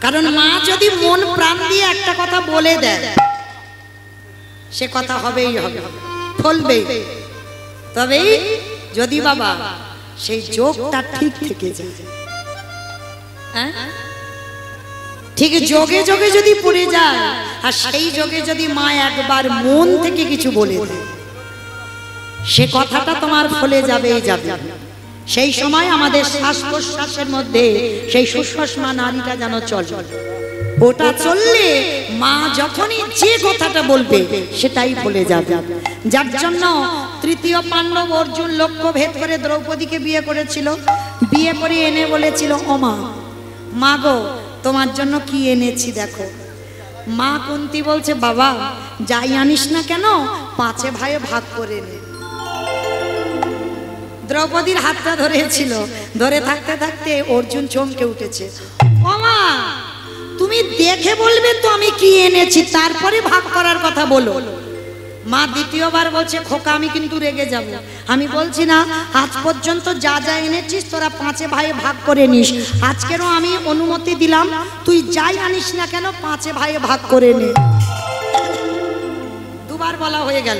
কারণ মা যদি মন প্রাণ দিয়ে একটা কথা বলে দেয় সে কথা হবেই হবে, ফলবে। তবে যদি বাবা সেই যোগটা ঠিক থেকে যায়, ঠিক যোগে যোগে যদি পড়ে যায়, আর সেই যোগে যদি মা একবার মন থেকে কিছু বলে দেয়, সে কথাটা তোমার ফলে যাবেই যাবে। সেই সময় আমাদের শ্বাস প্রশ্বাসের মধ্যে সেই সুষমা নাড়িটা যেন চলে, ওটা চললে মা যখনই যে কথাটা বলবে সেটাই ফলে যাবে। যার জন্য তৃতীয় পাণ্ডব অর্জুন লক্ষ্য ভেদ করে দ্রৌপদীকে বিয়ে করেছিল। বিয়ে করে এনে বলেছিল, ও মা, মা গো তোমার জন্য কি এনেছি দেখো। মা কুন্তী বলছে, বাবা যাই আনিস না কেন 5 ভাইয়ে ভাগ করে নে। দ্রৌপদীর হাতটা ধরেছিল, ধরে থাকতে থাকতে অর্জুন চমকে উঠেছে। ও মা, তুমি দেখে বলবে তো আমি কি এনেছি, তারপরে ভাগ করার কথা বলো। মা দ্বিতীয়বার বলছে, খোকা আমি কিন্তু রেগে যাব। আমি বলছি না আজ পর্যন্ত যা যা এনেছিস তোরা 5 ভাইয়ে ভাগ করে নিস, আজকেরও আমি অনুমতি দিলাম, তুই যাই আনিস না কেন 5 ভাইয়ে ভাগ করে নে। দুবার বলা হয়ে গেল,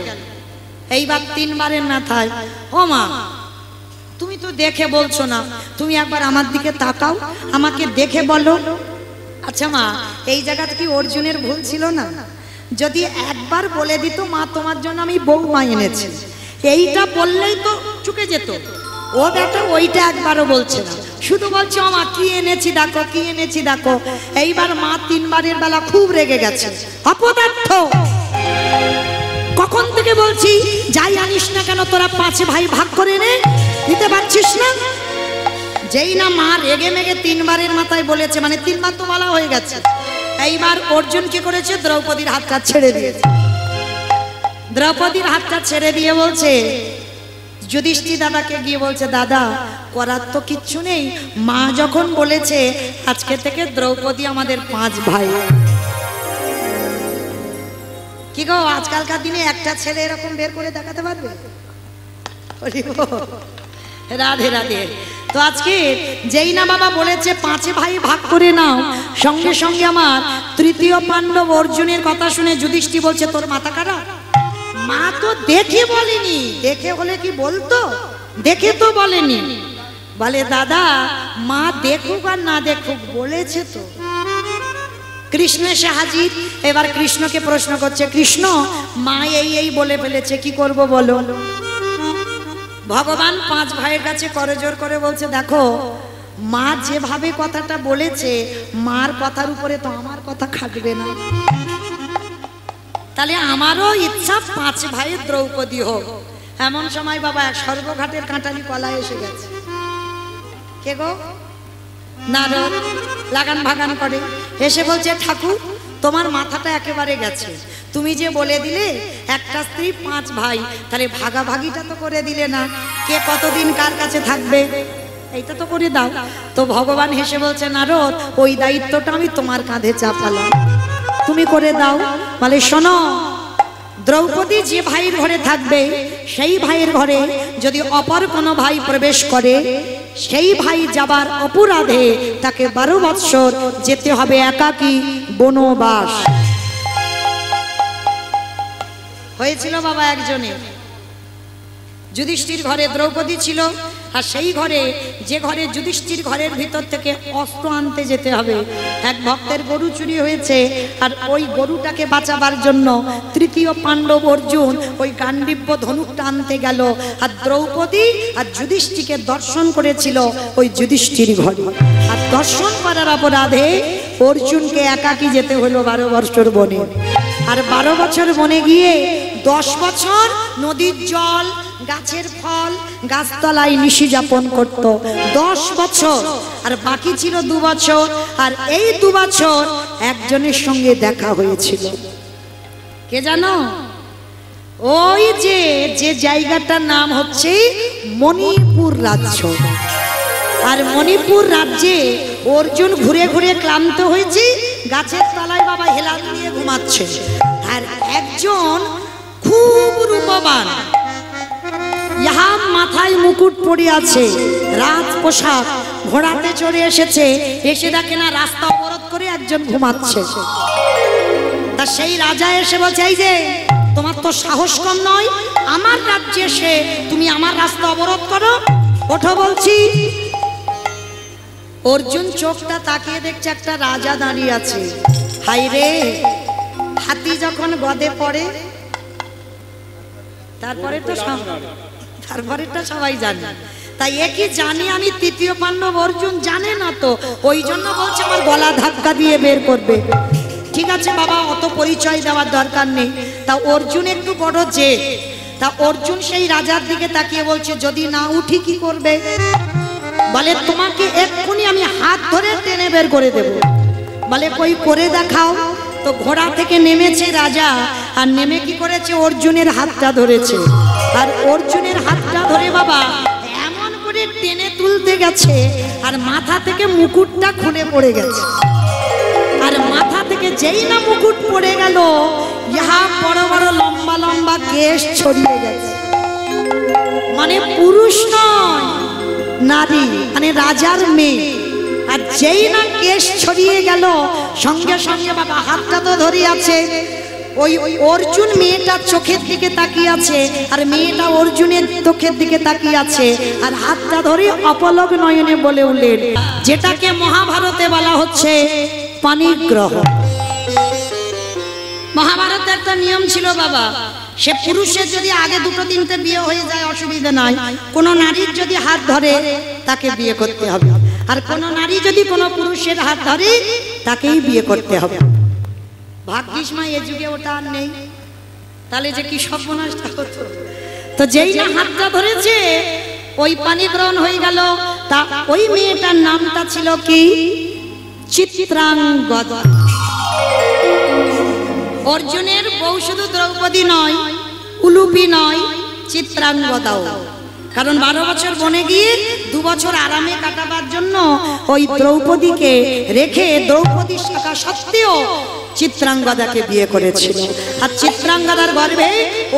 এইবার 3 বারের মাথায়, ও মা তুমি তো দেখে বলছো না, তুমি একবার আমার দিকে তাকাও, আমাকে দেখে বলো। আচ্ছা মা, এই জায়গাটা কি অর্জুনের ভুল ছিল না? যদি একবার বলে দিত মা তোমার জন্য আমি বৌমা এনেছি, এইটা বললেই তো চুকে যেত। ও বেটা ওইটা একবারও বলছে না, শুধু বলছে ও মা কি এনেছি দেখো, কি এনেছি দেখো। এইবার মা 3 বারের বেলা খুব রেগে গেছে। অপদার্থ, কখন থেকে বলছি যাই আনিস না কেন তোরা 5 ভাই ভাগ করে নে, দিতে পারছিস না? যেই না মা রেগে মেগে 3 বারের মাথায় বলেছে, মানে 3 বার তো বলা হয়ে গেছে। এইবার অর্জুন কি করেছে, দ্রৌপদীর হাতটা ছেড়ে দিয়েছে। দ্রৌপদীর হাতটা ছেড়ে দিয়ে বলছে, যুধিষ্ঠির দাদাকে গিয়ে বলছে, দাদা করার তো কিচ্ছু নেই, মা যখন বলেছে আজকে থেকে দ্রৌপদী আমাদের 5 ভাই। কি গো, আজকালকার দিনে একটা ছেলে এরকম বের করে দেখাতে পারবে? রাধে রাধে। তো আজকে যেই না বাবা বলেছে 5 ভাই ভাগ করে নাও, সঙ্গে সঙ্গে আমার তৃতীয় পাণ্ডব অর্জুনের কথা শুনে যুধিষ্ঠির বলছে, তোর মাথা খারাপ? মা তো দেখে বলেনি, দেখে হলে কি বলতো, দেখে তো বলেনি। বলে দাদা মা দেখুক আর না দেখুক বলেছে তো। কৃষ্ণ এসে হাজির। এবার কৃষ্ণকে প্রশ্ন করছে, কৃষ্ণ মা এই বলে ফেলেছে, কি করব বলো। ভগবান 5 ভাইয়ের কাছে করজোর করে বলছে, দেখো মা যেভাবে কথাটা বলেছে, মার কথার উপরে তো আমার কথা খাটবে না, তাহলে আমারও ইচ্ছা 5 ভাইয়ের দ্রৌপদী হোক। এমন সময় বাবা সর্বঘাটের কাঁটালি কলা এসে গেছে। কে গো? নারদ লাগান ভাগান করে এসে বলছে, ঠাকুর তোমার মাথাটা একেবারে গেছে, তুমি যে বলে দিলে একটা স্ত্রী 5 ভাই, তাহলে ভাগাভাগিটা তো করে দিলে না, কে কতদিন কার কাছে থাকবে এইটা তো করে দাও। তো ভগবান হেসে বলছে, নারদ ওই দায়িত্বটা আমি তোমার কাঁধে চাপালাম, তুমি করে দাও। বলে শোনো, দ্রৌপদী যে ভাইয়ের ঘরে থাকবে, সেই ভাইয়ের ঘরে যদি অপর কোনো ভাই প্রবেশ করে, সেই ভাই যাবার অপরাধে তাকে 12 বৎসর যেতে হবে একাকী বনবাস। হয়েছিল বাবা একজনের, যুধিষ্ঠির ঘরে দ্রৌপদী ছিল, আর সেই ঘরে, যে ঘরে যুধিষ্ঠির ঘরের ভিতর থেকে অস্ত্র আনতে যেতে হবে, এক ভক্তের গরু চুরি হয়েছে, আর ওই গরুটাকে বাঁচাবার জন্য তৃতীয় পাণ্ডব অর্জুন ওই গান্ডীব্য ধনুকটা আনতে গেল, আর দ্রৌপদী আর যুধিষ্ঠিরকে দর্শন করেছিল ওই যুধিষ্ঠির ঘরে, আর দর্শন করার অপরাধে অর্জুনকে একাকী যেতে হলো 12 বছর বনে। আর 12 বছর বনে গিয়ে 10 বছর নদীর জল, গাছের ফল, গাছতলায় নিশি যাপন করত 10 বছর, আর বাকি ছিল 2 বছর। আর এই 2 বছর একজনের সঙ্গে দেখা হয়েছিল, কে জানো? ওই যে জায়গাটার নাম হচ্ছে মণিপুর রাজ্য। আর মণিপুর রাজ্যে অর্জুন ঘুরে ঘুরে ক্লান্ত হয়েছে, গাছের তলায় বাবা হেলান দিয়ে ঘুমাচ্ছে, আর একজন খুব রূপবান, ইহা মাথায় মুকুট পরে আছে, রাজ পোশাক, ঘোড়াতে চড়ে এসেছে, এসে দেখে না রাস্তা অবরোধ করে একজন ঘুমাচ্ছে। তা সেই রাজা এসে বলছে, এই যে তোমার তো সাহস কম নয়, আমার রাজ্যে এসে তুমি আমার রাস্তা অবরোধ করো, ওঠো বলছি। অর্জুন চোখটা তাকিয়ে দেখছে একটা রাজা দাঁড়িয়ে আছে। হাই রে, হাতি যখন গদে পড়ে তারপরেটা সবাই জানে, তাই একই জানি আমি তৃতীয় পাণ্ডব, অর্জুন জানে না তো, ওই জন্য বলছে আমার গলা ধাক্কা দিয়ে বের করবে। ঠিক আছে বাবা, অত পরিচয় দেওয়ার দরকার নেই। তা অর্জুন একটু বড় যে, তা অর্জুন সেই রাজার দিকে তাকিয়ে বলছে, যদি না উঠি কি করবে? বলে তোমাকে এক্ষুনি আমি হাত ধরে টেনে বের করে দেব। বলে কই করে দেখাও। তো ঘোড়া থেকে নেমেছে রাজা, আর নেমে কি করেছে, অর্জুনের হাতটা ধরেছে। আর অর্জুনের হাতটা ধরে বাবা এমন করে টেনে তুলতে গেছে, আর মাথা থেকে মুকুটটা খুলে পড়ে গেছে। আর মাথা থেকে যেই না মুকুট পড়ে গেল, ইহা বড় বড় লম্বা লম্বা কেশ ছড়িয়ে গেছে। মানে পুরুষ নয়, নারী, মানে রাজার মেয়ে। আর যেই না কেশ ছড়িয়ে গেল, সঙ্গে সঙ্গে বাবা হাতটা তো ধরে আছে, ওই অর্জুন মেয়েটার চোখের দিকে তাকিয়ে আছে, আর মেয়েটা অর্জুনের চোখের দিকে তাকিয়ে আছে, আর হাতটা ধরে অপলক নয়নে বলে উঠলেন, যেটাকে মহাভারতে বলা হচ্ছে পাণিগ্রহ। মহাভারতে একটা নিয়ম ছিল বাবা, সে পুরুষের যদি আগে দুটো তিনটে বিয়ে হয়ে যায় অসুবিধা নাই, কোন নারীর যদি হাত ধরে তাকে বিয়ে করতে হবে, আর কোন নারী যদি কোনো পুরুষের হাত ধরে তাকেই বিয়ে করতে হবে। ভাগ্যিস মা এ যুগে ওটা আর নেই, তাহলে যে কি সর্বনাশটা হতো। তো যেই না হাতটা ধরেছে, ওই পানি গ্রহণ হয়ে গেল। তা ওই মেয়েটার নামটা ছিল কি, চিত্রাঙ্গদা। অর্জুনের বউ শুধু দ্রৌপদী নয়, উলুপি নয়, চিত্রাঙ্গদাও। কারণ 12 বছর বনে গিয়ে 2 বছর আরামে কাটাবার জন্য ওই দ্রৌপদীকে রেখে, দ্রৌপদীর শাখা সত্ত্বেও চিত্রাঙ্গদাকে বিয়ে করেছিল। আর চিত্রাঙ্গদার গর্ভে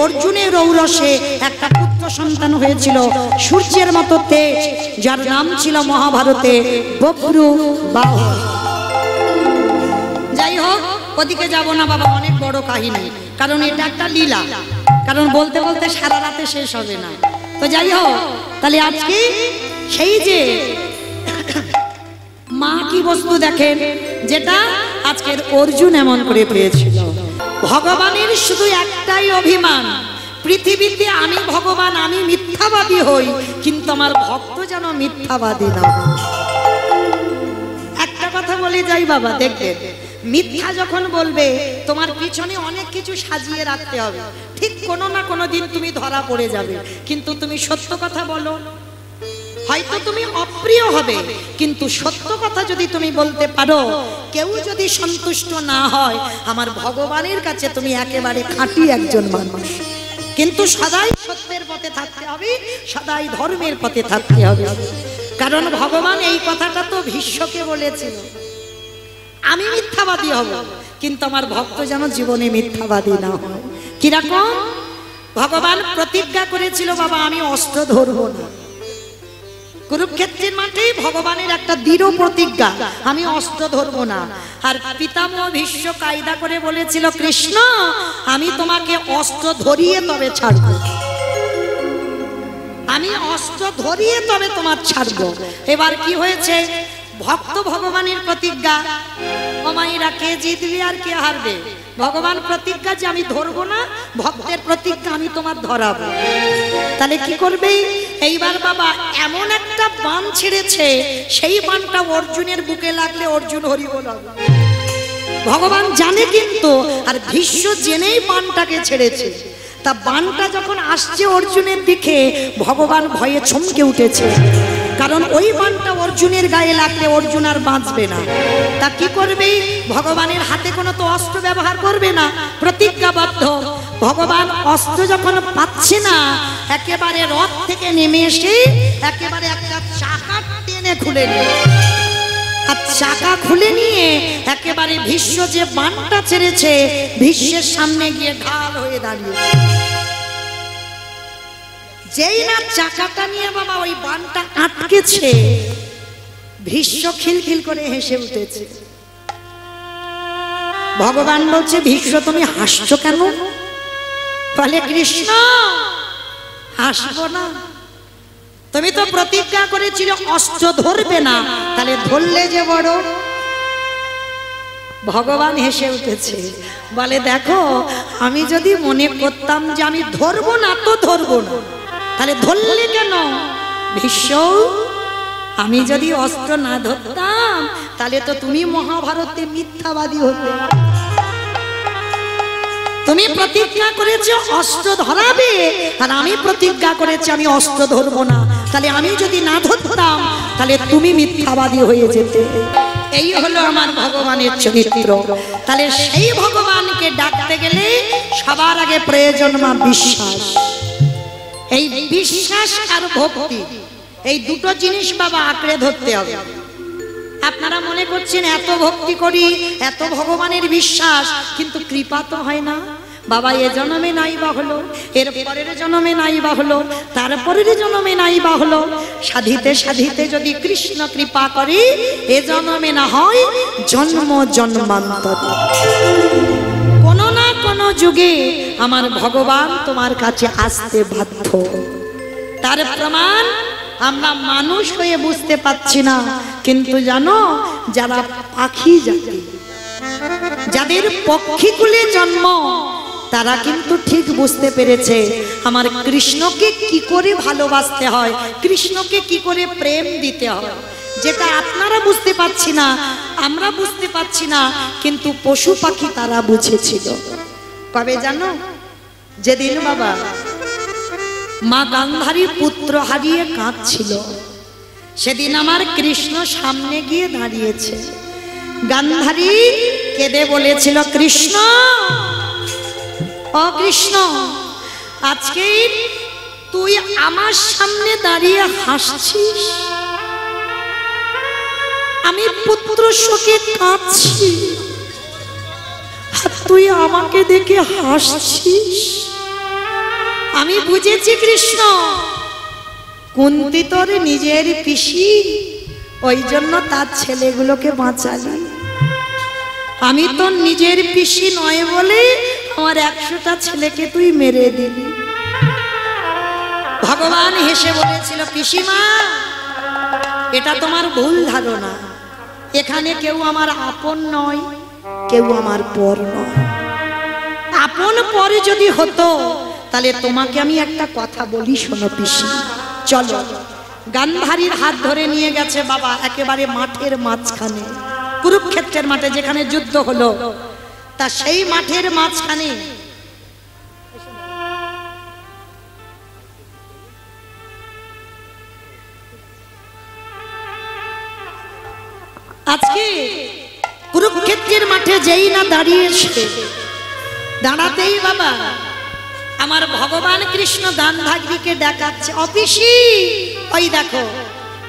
অর্জুনের ঔরসে একটা পুত্র সন্তান হয়েছিল, সূর্যের মতো তেজ, যার নাম ছিল মহাভারতে বভ্রু বাহু। যাই হোক, ওদিকে যাব না বাবা, অনেক বড় কাহিনী, কারণ এটা একটা লীলা, কারণ বলতে বলতে সারা রাতে শেষ হবে না। তো যাই হোক, তাহলে আজকে সেই যে মা কি বস্তু দেখেন, যেটা আজকের অর্জুন এমন করে পেয়েছিল। ভগবানের শুধু একটাই অভিমান, পৃথিবীতে আমি ভগবান, আমি মিথ্যাবাদী হই, কিন্তু আমার ভক্ত যেন মিথ্যাবাদী না। একটা কথা বলে যাই বাবা, দেখবেন মিথ্যা যখন বলবে, তোমার পিছনে অনেক কিছু সাজিয়ে রাখতে হবে, ঠিক কোনো না কোনো দিন তুমি ধরা পড়ে যাবে। কিন্তু তুমি সত্য কথা বলো, হয়তো তুমি অপ্রিয় হবে, কিন্তু সত্য কথা যদি তুমি বলতে পারো, কেউ যদি সন্তুষ্ট না হয়, আমার ভগবানের কাছে তুমি একেবারে খাঁটি একজন মানুষ। কিন্তু সদাই সত্যের পথে থাকতে হবে, সদাই ধর্মের পথে থাকতে হবে। কারণ ভগবান এই কথাটা তো ভীষ্মকে বলেছিল, আমি মিথ্যাবাদী হব, কিন্তু আমার ভক্ত যেন জীবনে মিথ্যাবাদী না হয়। কিরকম? ভগবান প্রতিজ্ঞা করেছিল, বাবা আমি অস্ত্র ধরবো না। কুরুক্ষেত্রের মাঠে ভগবানের একটা দৃঢ় প্রতিজ্ঞা, আমি অস্ত্র ধরবো না। আর পিতামহ ভীষ্ম কায়দা করে বলেছিল, কৃষ্ণ আমি তোমাকে অস্ত্র ধরিয়ে তবে ছাড়বো, আমি অস্ত্র ধরিয়ে তবে তোমার ছাড়বো। এবার কি হয়েছে, ভক্ত ভগবানের প্রতিজ্ঞা, অমাইরা কে জিতবে আর কে হারবে? ভগবান প্রতিজ্ঞা যে আমি ধরবো না, ভক্তের প্রতিজ্ঞা আমি তোমার ধরাবো। তাহলে কি করবে? এইবার বাবা এমন একটা বাণ ছেড়েছে, সেই বাণটা অর্জুনের বুকে লাগলে অর্জুন হরি বলবে। ভগবান জানে কিন্তু, আর ভীষ্ম জেনেই বাণটাকে ছেড়েছে। তা বাণটা যখন আসছে অর্জুনের দিকে, ভগবান ভয়ে চমকে উঠেছে, কারণ ওই বাণটা অর্জুনের গায়ে লাগলে অর্জুন আর বাঁচবে না। তা কি করবে? ভগবানের হাতে কোনো তো অস্ত্র ব্যবহার করবে না, প্রতিজ্ঞাবদ্ধ। ভগবান অস্ত্র যখন পাচ্ছে না, একেবারে রথ থেকে নেমে এসে একেবারে একটা চাকা টেনে খুলে নিয়ে, আর চাকা খুলে নিয়ে একেবারে ভীষ্ম যে বাণটা ছেড়েছে, ভীষ্মের সামনে গিয়ে ঢাল হয়ে দাঁড়িয়ে। যেই না চাকাটা নিয়ে বাবা ওই বাণটা আটকেছে, ভীষ্ম খিলখিল করে হেসে উঠেছে। ভগবান বলছে, ভীষ্ম তুমি হাসছো কেন? বলে, কৃষ্ণ হাসবো না, তুমি তো প্রতিজ্ঞা করেছিলে অস্ত্র ধরবে না, তাহলে ধরলে যে বড়। ভগবান হেসে উঠেছে, বলে দেখো আমি যদি মনে করতাম যে আমি ধরবো না তো ধরবো না, তাহলে ধরলে কেন? ভীষ্ম আমি যদি অস্ত্র না ধরতাম তাহলে তো তুমি মহাভারতে মিথ্যাবাদী হতে। তুমি প্রতিজ্ঞা করেছো অস্ত্র ধরাবে, আর আমি প্রতিজ্ঞা করেছি আমি অস্ত্র ধরবো না, তাহলে আমি যদি না ধরতাম তাহলে তুমি মিথ্যাবাদী হয়ে যেতে। এই হলো আমার ভগবানের চরিত্র। তাহলে সেই ভগবানকে ডাকতে গেলে সবার আগে প্রয়োজন মা বিশ্বাস। এই বিশ্বাস আর ভক্তি, এই দুটো জিনিস বাবা আঁকড়ে ধরতে হবে। আপনারা মনে করছেন এত ভক্তি করি, এত ভগবানের বিশ্বাস, কিন্তু কৃপা তো হয় না। বাবা এ জন্মে নাই বা হলো, এর পরের জন্মে নাই বা হলো, তারপরের জন্মে নাই বা হলো। সাধিতে সাধিতে যদি কৃষ্ণ কৃপা করে, এ জন্মে না হয় জন্ম জন্মান্তর, কোনো না কোনো যুগে আমার ভগবান তোমার কাছে আসতে বাধ্য। তার প্রমাণ আমরা মানুষ হয়ে বুঝতে পাচ্ছি না, কিন্তু জানো যারা পাখি জাতি, যাদের পক্ষীকুলে জন্ম, তারা কিন্তু ঠিক বুঝতে পেরেছে আমার কৃষ্ণকে কি করে ভালোবাসতে হয়, কৃষ্ণকে কি করে প্রেম দিতে হয়। যেটা আপনারা বুঝতে পারছি না, আমরা বুঝতে পারছি না, কিন্তু পশু পাখি তারা বুঝেছিল। কবে জানো? যেদিন বাবা মা গান্ধারী পুত্র হারিয়ে কাঁদছিল, সেদিন আমার কৃষ্ণ সামনে গিয়ে দাঁড়িয়েছে। গান্ধারী কেঁদে বলেছিল, কৃষ্ণ ও কৃষ্ণ, আজকে তুই আমার সামনে দাঁড়িয়ে হাসছিস, আমি পুত্র শোকে কাঁদছি, আর তুই আমাকে দেখে হাসছিস। আমি বুঝেছি কৃষ্ণ, কুন্তি তোর নিজের পিসি, ওই জন্য তার ছেলেগুলোকে বাঁচালি। আমি তোর নিজের পিসি নয় বলে আমার 100টা ছেলেকে তুই মেরে দিলি। ভগবান হেসে বলেছিল, পিসিমা এটা তোমার ভুল ধারণা, এখানে কেউ আমার আপন নয়, কেউ আমার পর নয়। আপন পরে যদি হতো তাহলে তোমাকে আমি একটা কথা বলি, শোনো পিসি। চলো। গান্ধারীর হাত ধরে নিয়ে গেছে বাবা একেবারে মাঠের মাঝখানে, কুরুক্ষেত্রের মাঠে যেখানে যুদ্ধ হলো, তা সেই মাঠের মাঝখানে আজকে কুরুক্ষেত্রের মাঠে যেই না দাঁড়িয়েছে, দাঁড়াতেই বাবা আমার ভগবান কৃষ্ণ গান্ধারীকে দেখাচ্ছে, অপিসি ওই দেখো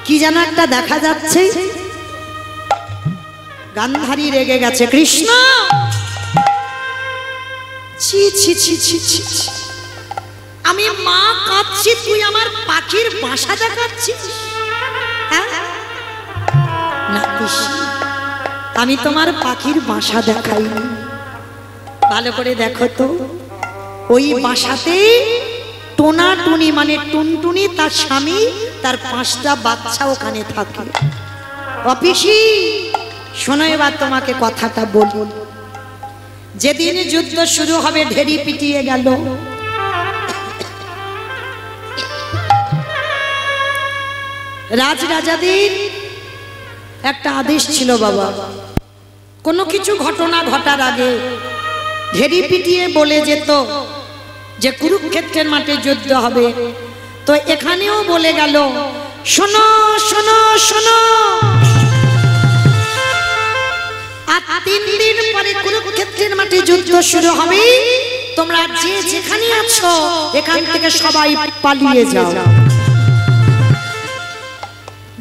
কি যেন একটা দেখা যাচ্ছে। গান্ধারী রেগে গেছে, কৃষ্ণ ছি ছি ছি ছি ছি, আমি মা কাঁদছি, তুই আমার পাখির বাসা দেখাচ্ছিস? না পিসি, আমি তোমার পাখির বাসা দেখাইনি, ভালো করে দেখো তো। ওই বাসাতে টোনা টুনি মানে টুনটুনি তার স্বামী তার 5টা বাচ্চা ওখানে থাকে। অপিসি শোনো, এবার তোমাকে কথাটা বলি। যেদিন যুদ্ধ শুরু হবে ঢেরি পিটিয়ে গেল, রাজরাজাদের একটা আদেশ ছিল বাবা, কোনো কিছু ঘটনা ঘটার আগে ঢেরি পিটিয়ে বলে যেত যে কুরুক্ষেত্রের মাঠে যুদ্ধ হবে। তো এখানেও বলে গেল, শোনো শোনো শোনো, আর 3 দিন পরে কুরুক্ষেত্রের মাঠে যুদ্ধ শুরু হবে, তোমরা যে যেখানে আছো এখান থেকে সবাই পালিয়ে যাও।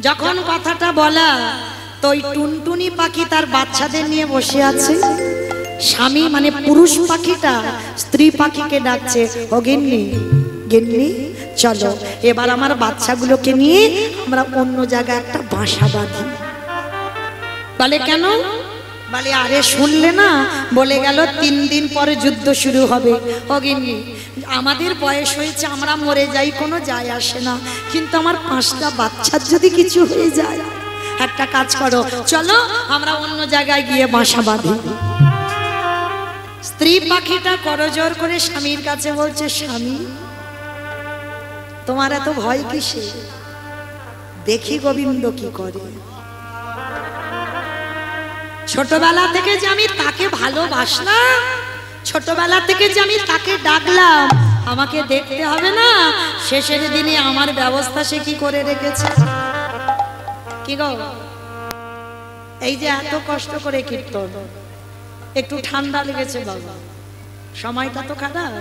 যখন কথাটা বলা, তো ওই টুনটুনি পাখি তার বাচ্চাদের নিয়ে বসে আছে, স্বামী মানে পুরুষ পাখিটা স্ত্রী পাখিকে ডাকছে, ও গিন্নি গিন্নি চলো এবার আমার বাচ্চাগুলোকে নিয়ে আমরা অন্য জায়গায় একটা বাসা বাঁধি। বলে কেন? বলে আরে শুনলে না, বলে গেল 3 দিন পরে যুদ্ধ শুরু হবে। অগিনী আমাদের বয়স হয়েছে, আমরা মরে যাই, কোনো যায় আসে না, কিন্তু আমার 5টা বাচ্চার যদি কিছু হয়ে যায়, একটা কাজ করো, চলো আমরা অন্য জায়গায় গিয়ে বাসা বাঁধি। স্ত্রী পাখিটা করজোর করে স্বামীর কাছে বলছে, স্বামী তোমার এত ভয় কিসে? দেখি গোবিন্দ কি করে। ছোটবেলা থেকে যে আমি তাকে ভালোবাসলাম, ছোটবেলা থেকে যে আমি তাকে ডাকলাম, আমাকে দেখতে হবে না শেষের দিনে আমার ব্যবস্থা সে কি করে রেখেছে। কি গো, এই যে এত কষ্ট করে কীর্তন, একটু ঠান্ডা লেগেছে বাবা, সময়টা তো খারাপ,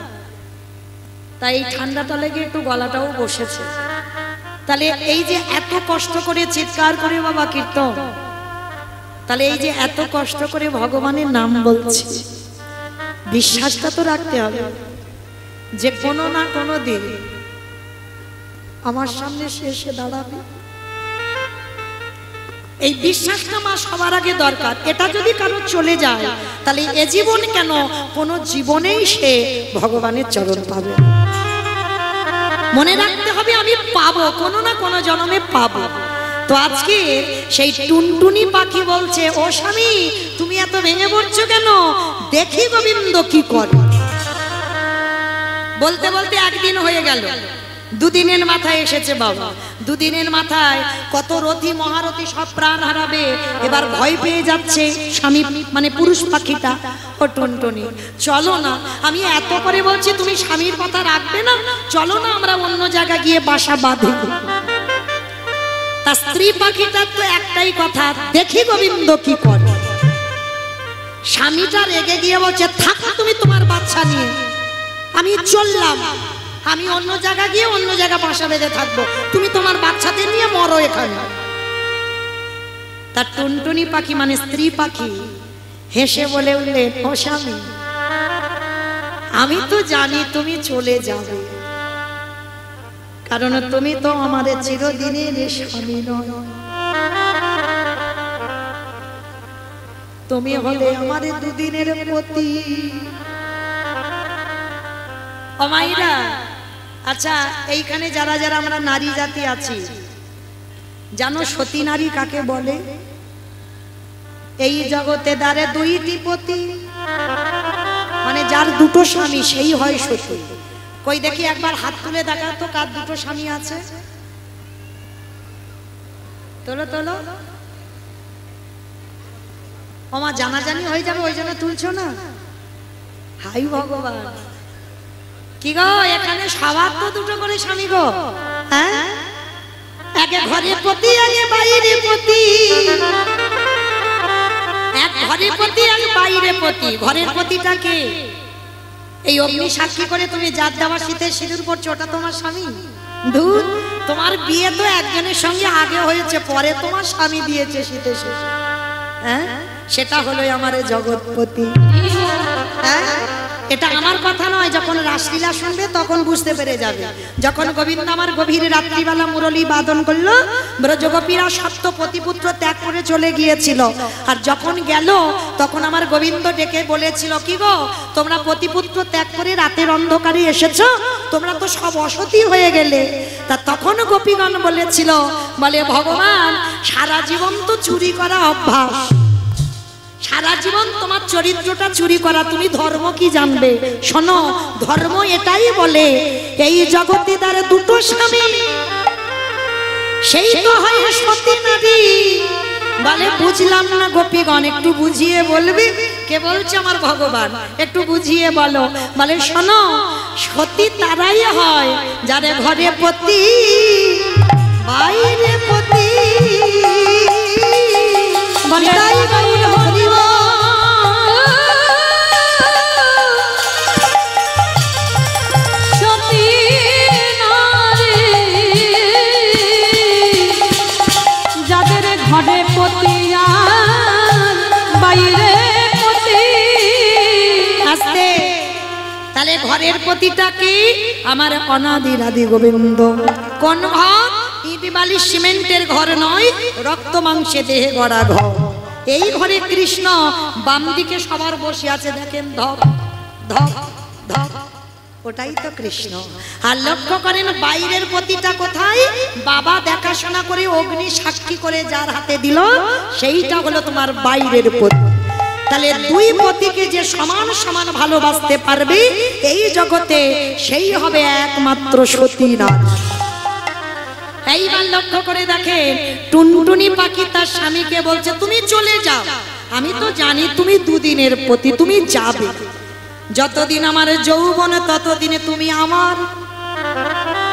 তাই এই ঠান্ডাটা লেগে একটু গলাটাও বসেছে। তাহলে এই যে এত কষ্ট করে চিৎকার করে বাবা কীর্তন, তাহলে এই যে এত কষ্ট করে ভগবানের নাম বলছি, বিশ্বাসটা তো রাখতে হবে যে কোনো না কোনো দিন আমার সামনে সে এসে দাঁড়াবে। এই বিশ্বাসটা মা সবার আগে দরকার। এটা যদি কারো চলে যায়, তাহলে এ জীবন কেন, কোনো জীবনেই সে ভগবানের চরণ পাবে। মনে রাখতে হবে আমি পাবো, কোনো না কোনো জন্মে পাবো। তো আজকে সেই টুনটুনি পাখি বলছে, ও স্বামী তুমি এত ভেঙে পড়ছো কেন? দেখি গোবিন্দ কি করে। বলতে বলতে একদিন হয়ে গেল, 2 দিনের মাথায় এসেছে বাবা। 2 দিনের মাথায় কত রথী মহারথী সব প্রাণ হারাবে, এবার ভয় পেয়ে যাচ্ছে স্বামী মানে পুরুষ পাখিটা। ও টুনটুনি চলো না, আমি এত করে বলছি তুমি স্বামীর কথা রাখবে না, চলো না আমরা অন্য জায়গায় গিয়ে বাসা বাঁধি। তা স্ত্রী পাখিটার তো একটাই কথা, দেখি গোবিন্দ কি করে। স্বামীটা রেগে গিয়ে বলছে, থাকো তুমি তোমার বাচ্চা নিয়ে, আমি চললাম, আমি অন্য জায়গায় গিয়ে অন্য জায়গায় বাসা বেঁধে থাকবো, তুমি তোমার বাচ্চাদের নিয়ে মরো এখানে। তার টুনটুনি পাখি মানে স্ত্রী পাখি হেসে বলে উঠলেন, ও স্বামী আমি তো জানি তুমি চলে যাবে, কারণ তুমি তো আমার চিরদিনের স্বামী নয়, তুমি হলে আমার 2 দিনের পতি। ও মাইরা, আচ্ছা এইখানে যারা যারা আমরা নারী জাতি আছি, জানো সতী নারী কাকে বলে? এই জগতে দ্বারে 2টি পতি, মানে যার 2টো স্বামী সেই হয় সতী। কই দেখি একবার হাত তুলে দেখা তো, কার 2টো স্বামী আছে? তোলো তোলো। ওমা জানাজানি হয়ে যাবে, ওই জন্য তুলছো না? হাই ভগবান, কি গো এখানে সবার তো 2টো করে স্বামী গো। হ্যাঁ, একে ঘরে পতি আগে বাইরে পতি, এক ঘরে পতি আর বাইরে পতি। ঘরের পতিটা কে? এই অগ্নি সাক্ষী করে তুমি জাত দেওয়া শীতে সিঁদুর পড়ছো, ওটা তোমার স্বামী? ধুর, তোমার বিয়ে তো একজনের সঙ্গে আগে হয়েছে, পরে তোমার স্বামী দিয়েছে শীতে শেষে। হ্যাঁ, সেটা হলো আমার জগৎপতি। হ্যাঁ, এটা আমার কথা নয়, যখন রাসলীলা শুনবে তখন বুঝতে পেরে যাবে। যখন গোবিন্দ আমার গভীর রাত্রিবেলা মুরলী বাদন করলো, ব্রজগোপীরা সপ্ত পতিপুত্র ত্যাগ করে চলে গিয়েছিল, আর যখন গেল তখন আমার গোবিন্দ ডেকে বলেছিল, কি গো তোমরা পতিপুত্র ত্যাগ করে রাতের অন্ধকারে এসেছো, তোমরা তো সব অসতী হয়ে গেলে। তা তখন গোপীগণ বলেছিল, বলে ভগবান সারা জীবন তো চুরি করা অভ্যাস, সারা জীবন তোমার চরিত্রটা চুরি করা, তুমি ধর্ম কি জানবে? শোনো, ধর্ম এটাই বলে এই জগতে দ্বারা 2টো স্বামী, সেই তো হয় সতী নারী। বলে বুঝলাম না গোপীগণ, একটু বুঝিয়ে বলবি? কে বলছে? আমার ভগবান, একটু বুঝিয়ে বলো। বলে শোনো, সতী তারাই হয় যাদের ঘরে পতি বাইরে পতি। তাহলে ঘরের প্রতিটা কি? আমার অনাদির আদি গোবিন্দ। কোন ঘর? ইট বালি সিমেন্টের ঘর নয়, রক্ত মাংসে দেহে গড়া ঘর। এই ঘরে কৃষ্ণ, বাম দিকে সবার বসে আছে, দেখেন ধপ ধপ ধপ, ওটাই তো কৃষ্ণ। আর লক্ষ্য করেন বাইরের পতিটা কোথায়? বাবা দেখাশোনা করে অগ্নি সাক্ষী করে যার হাতে দিল, সেইটা হলো তোমার বাইরের পতি। তাহলে দুই পতিকে যে সমান সমান ভালোবাসতে পারবে এই জগতে, সেই হবে একমাত্র সতী নারী। এইবার লক্ষ্য করে দেখেন, টুনটুনি পাখি তার স্বামীকে বলছে তুমি চলে যাও, আমি তো জানি তুমি দুদিনের পতি, তুমি যাবে, যতদিন আমার যৌবন ততদিনে তুমি আমার,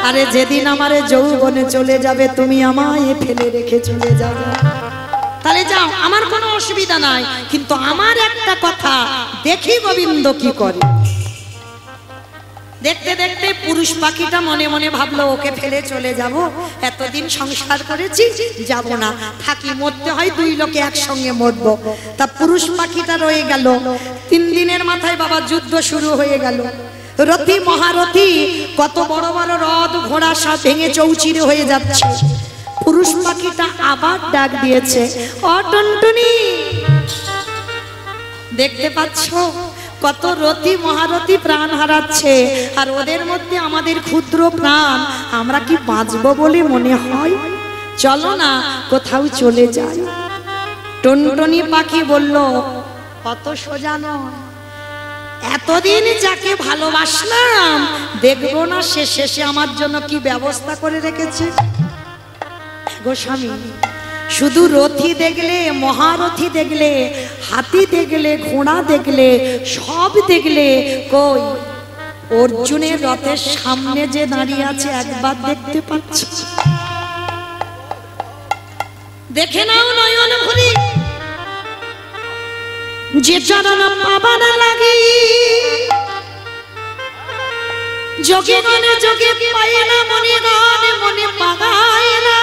আরে যেদিন আমার যৌবনে চলে যাবে তুমি আমায় ফেলে রেখে চলে যাবে, তাহলে যাও, আমার কোনো অসুবিধা নাই, কিন্তু আমার একটা কথা, দেখি গোবিন্দ কি করে। দেখতে দেখতে পুরুষ পাখিটা মনে মনে ভাবলো ওকে ফেলে চলে যাব, এতদিন সংসার করেছি, যাব না, থাকি, মরতে হয় দুই লোকে একসঙ্গে মরবো। তা পুরুষ পাখিটা রয়ে গেল। 3 দিনের মাথায় বাবা যুদ্ধ শুরু হয়ে গেল। রথী মহারথী কত বড় বড় রথ ঘোড়া সব ভেঙে চৌচিরে হয়ে যাচ্ছে। পুরুষ পাখিটা আবার ডাক দিয়েছে, ও টুনটুনি, দেখতে পাচ্ছ কত রথী মহারথী প্রাণ হারাচ্ছে, আর ওদের মধ্যে আমাদের ক্ষুদ্র প্রাণ, আমরা কি বাঁচবো বলে মনে হয়? চলো না কোথাও চলে যাই। টুনটুনি পাখি বলল, কত সোজা নয়, এতদিন যাকে ভালোবাসলাম দেখবো না সে শেষে আমার জন্য কি ব্যবস্থা করে রেখেছে গো স্বামী। শুধু রথী দেখলে, মহারথী দেখলে, হাতি দেখলে, ঘোড়া দেখলে, সব দেখলে, কই অর্জুনের রথের সামনে যে দাঁড়িয়ে আছে একবার দেখতে পাচ্ছ? দেখে নাও নয়ন ভরি, যে চরণ পাবার লাগে যোগে গণে যোগে পায় না, মনে গানে মনে পাগায় না,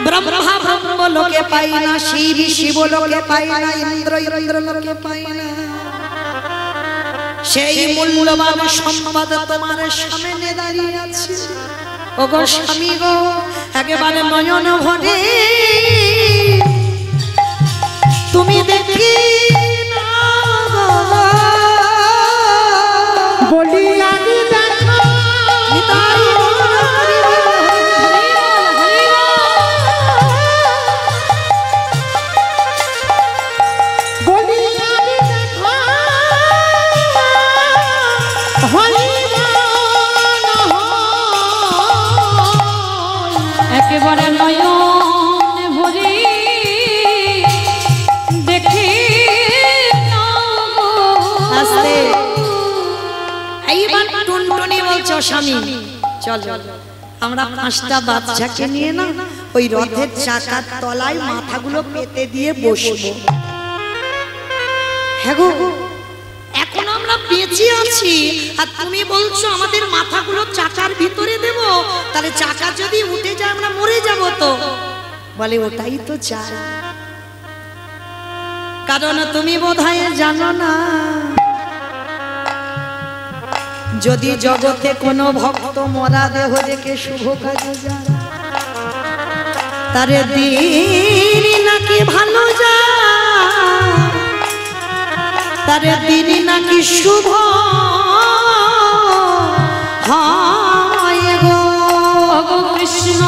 ব্রহ্মা ব্রহ্ম লোকে পাই না, শিব শিব লোকে পাই না, ইন্দ্র ইন্দ্র লোকে পাই না। সেই মূল্যবান সম্পদ তোমার সামনে দাঁড়িয়ে আছে, ওগো স্বামী গো, একেবারে নয়ন ভরে তুমি দেখি বলি আমি দেখা একেবারে নয়ন ভরে দেখি। এইবার টুনটুনি বলছো, স্বামী চলো আমরা 5টা বাচ্চাকে নিয়ে না ওই রথের চাকার তলায় মাথাগুলো পেতে দিয়ে বসবো। হ্যাঁ গো, এখন আমরা বেঁচে আছি আর তুমি বলছো আমাদের মাথাগুলো চাকার ভিতরে দেব, তাহলে চাকা যদি উঠে যায় আমরা মরে যাব তো। বলে ওটাই তো চাই, কারণ তুমি বোধহয় জানো না, যদি জগতে কোনো ভক্ত মরা দেহ রেখে শুভ কাজে যায়, তারে দিন নাকি ভালো যায়, তারে দিন নাকি শুভ হয় গো কৃষ্ণ।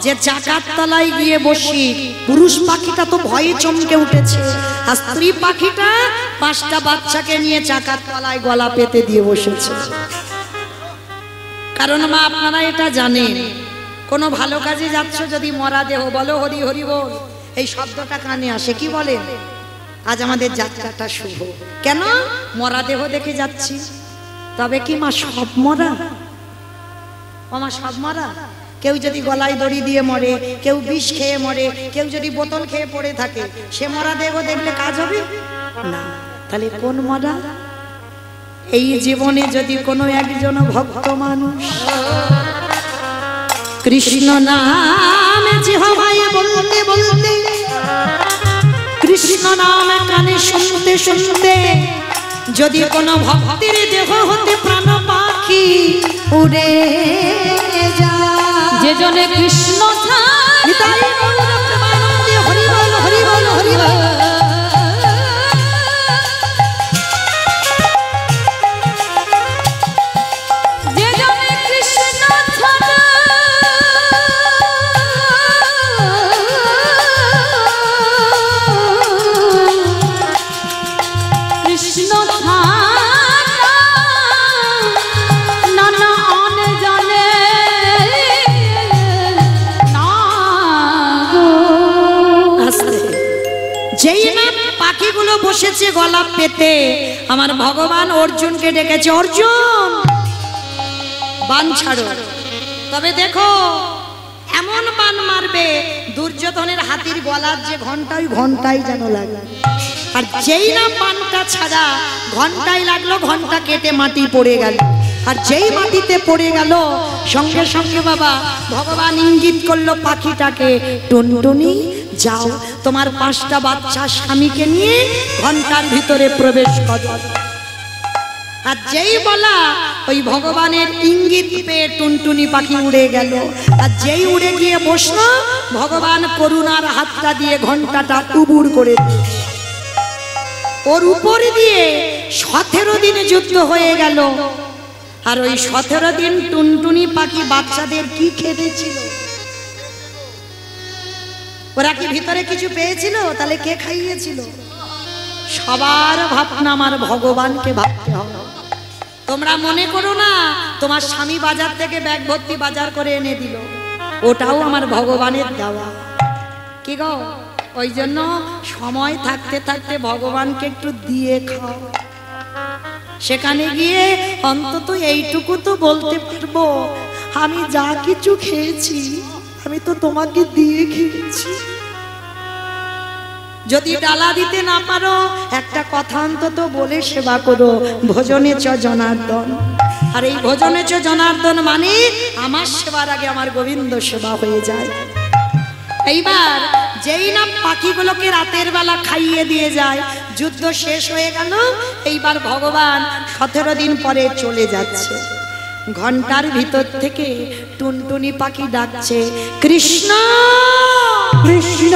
যে চাকার তলায় গিয়ে বসি, পুরুষ পাখিটা তো ভয়ে চমকে উঠেছে, আর স্ত্রী পাখিটা 5টা বাচ্চাকে নিয়ে চাকার তলায় গলা পেতে দিয়ে বসেছে। কারণ মা আপনারা এটা জানেন, কোনো ভালো কাজে যাচ্ছ যদি মরা দেহ, বলো হরি হরি বল, এই শব্দটা কানে আসে। কি বলেন? আজ আমাদের যাত্রাটা শুভ। কেন? মরা দেহ দেখে যাচ্ছি। তবে কি মা সব মরা? মা সব মরা? কেউ যদি গলায় দড়ি দিয়ে মরে, কেউ বিষ খেয়ে মরে, কেউ যদি বোতল খেয়ে পড়ে থাকে, সে মরা দেহ দেখলে কাজ হবে না। তাহলে কোন মরা? এই জীবনে যদি কোনো একজন ভক্ত মানুষ কৃষ্ণ নামে জিহ্বায় বলতে বলতে, কৃষ্ণ নাম কানে শুনতে শুনতে যদি কোনো ভক্তের দেহ হতে প্রাণ পাখি উড়ে যায়, যে জনে কৃষ্ণ হরি বল হরি বল হরি বল। যেই না পাখিগুলো বসেছে গলা পেতে, আমার ভগবান অর্জুনকে ডেকেছে, অর্জুন বান ছাড়ো। তবে দেখো এমন বান মারবে দুর্যোধনের হাতির গলার যে ঘন্টায় ঘন্টায় যেন লাগে। আর যেই না বানটা ছাড়া ঘন্টায় লাগলো, ঘন্টা কেটে মাটি পড়ে গেল। আর যেই মাটিতে পড়ে গেল সঙ্গে সঙ্গে বাবা ভগবান ইঙ্গিত করলো পাখিটাকে, টুনটুনি যাও তোমার 5টা বাচ্চা স্বামীকে নিয়ে ঘন্টার ভিতরে প্রবেশ করো। আর যেই বলা ওই ভগবানের ইঙ্গিত পেয়ে টুনটুনি পাখি উড়ে গেল। আর যেই উড়ে গিয়ে বসলো, ভগবান করুণার হাতটা দিয়ে ঘন্টাটা উবুড় করে দিয়েছে। ওর উপর দিয়ে 17 দিন যুদ্ধ হয়ে গেল। আর ওই 17 দিন টুনটুনি পাখি বাচ্চাদের কি খেতেছিল? ওরা কি ভিতরে কিছু পেয়েছিল? তাহলে কে খাইয়েছিল? সবার ভাবনা আমার ভগবানকে ভাবতে হবে। তোমরা মনে করো না তোমার স্বামী বাজার থেকে ব্যাগ ভর্তি বাজার করে এনে দিল, ওটাও আমার ভগবানের দেওয়া। কি গো? ওই জন্য সময় থাকতে থাকতে ভগবানকে একটু দিয়ে খাও। সেখানে গিয়ে অন্তত এইটুকু তো বলতে পারবো, আমি যা কিছু খেয়েছি আমি তো তোমাকে দিয়ে খেয়েছি। যদি ডালা দিতে না পারো একটা কথা অন্তত বলে সেবা করো, ভোজনে চ জনার্দন। আর এই ভোজনে চ জনার্দন মানে আমার সেবার আগে আমার গোবিন্দ সেবা হয়ে যায়। এইবার যেই না পাখিগুলোকে রাতের বেলা খাইয়ে দিয়ে যায়, যুদ্ধ শেষ হয়ে গেল। এইবার ভগবান 17 দিন পরে চলে যাচ্ছে। ঘন্টার ভিতর থেকে টুনটুনি পাখি ডাকছে, কৃষ্ণ কৃষ্ণ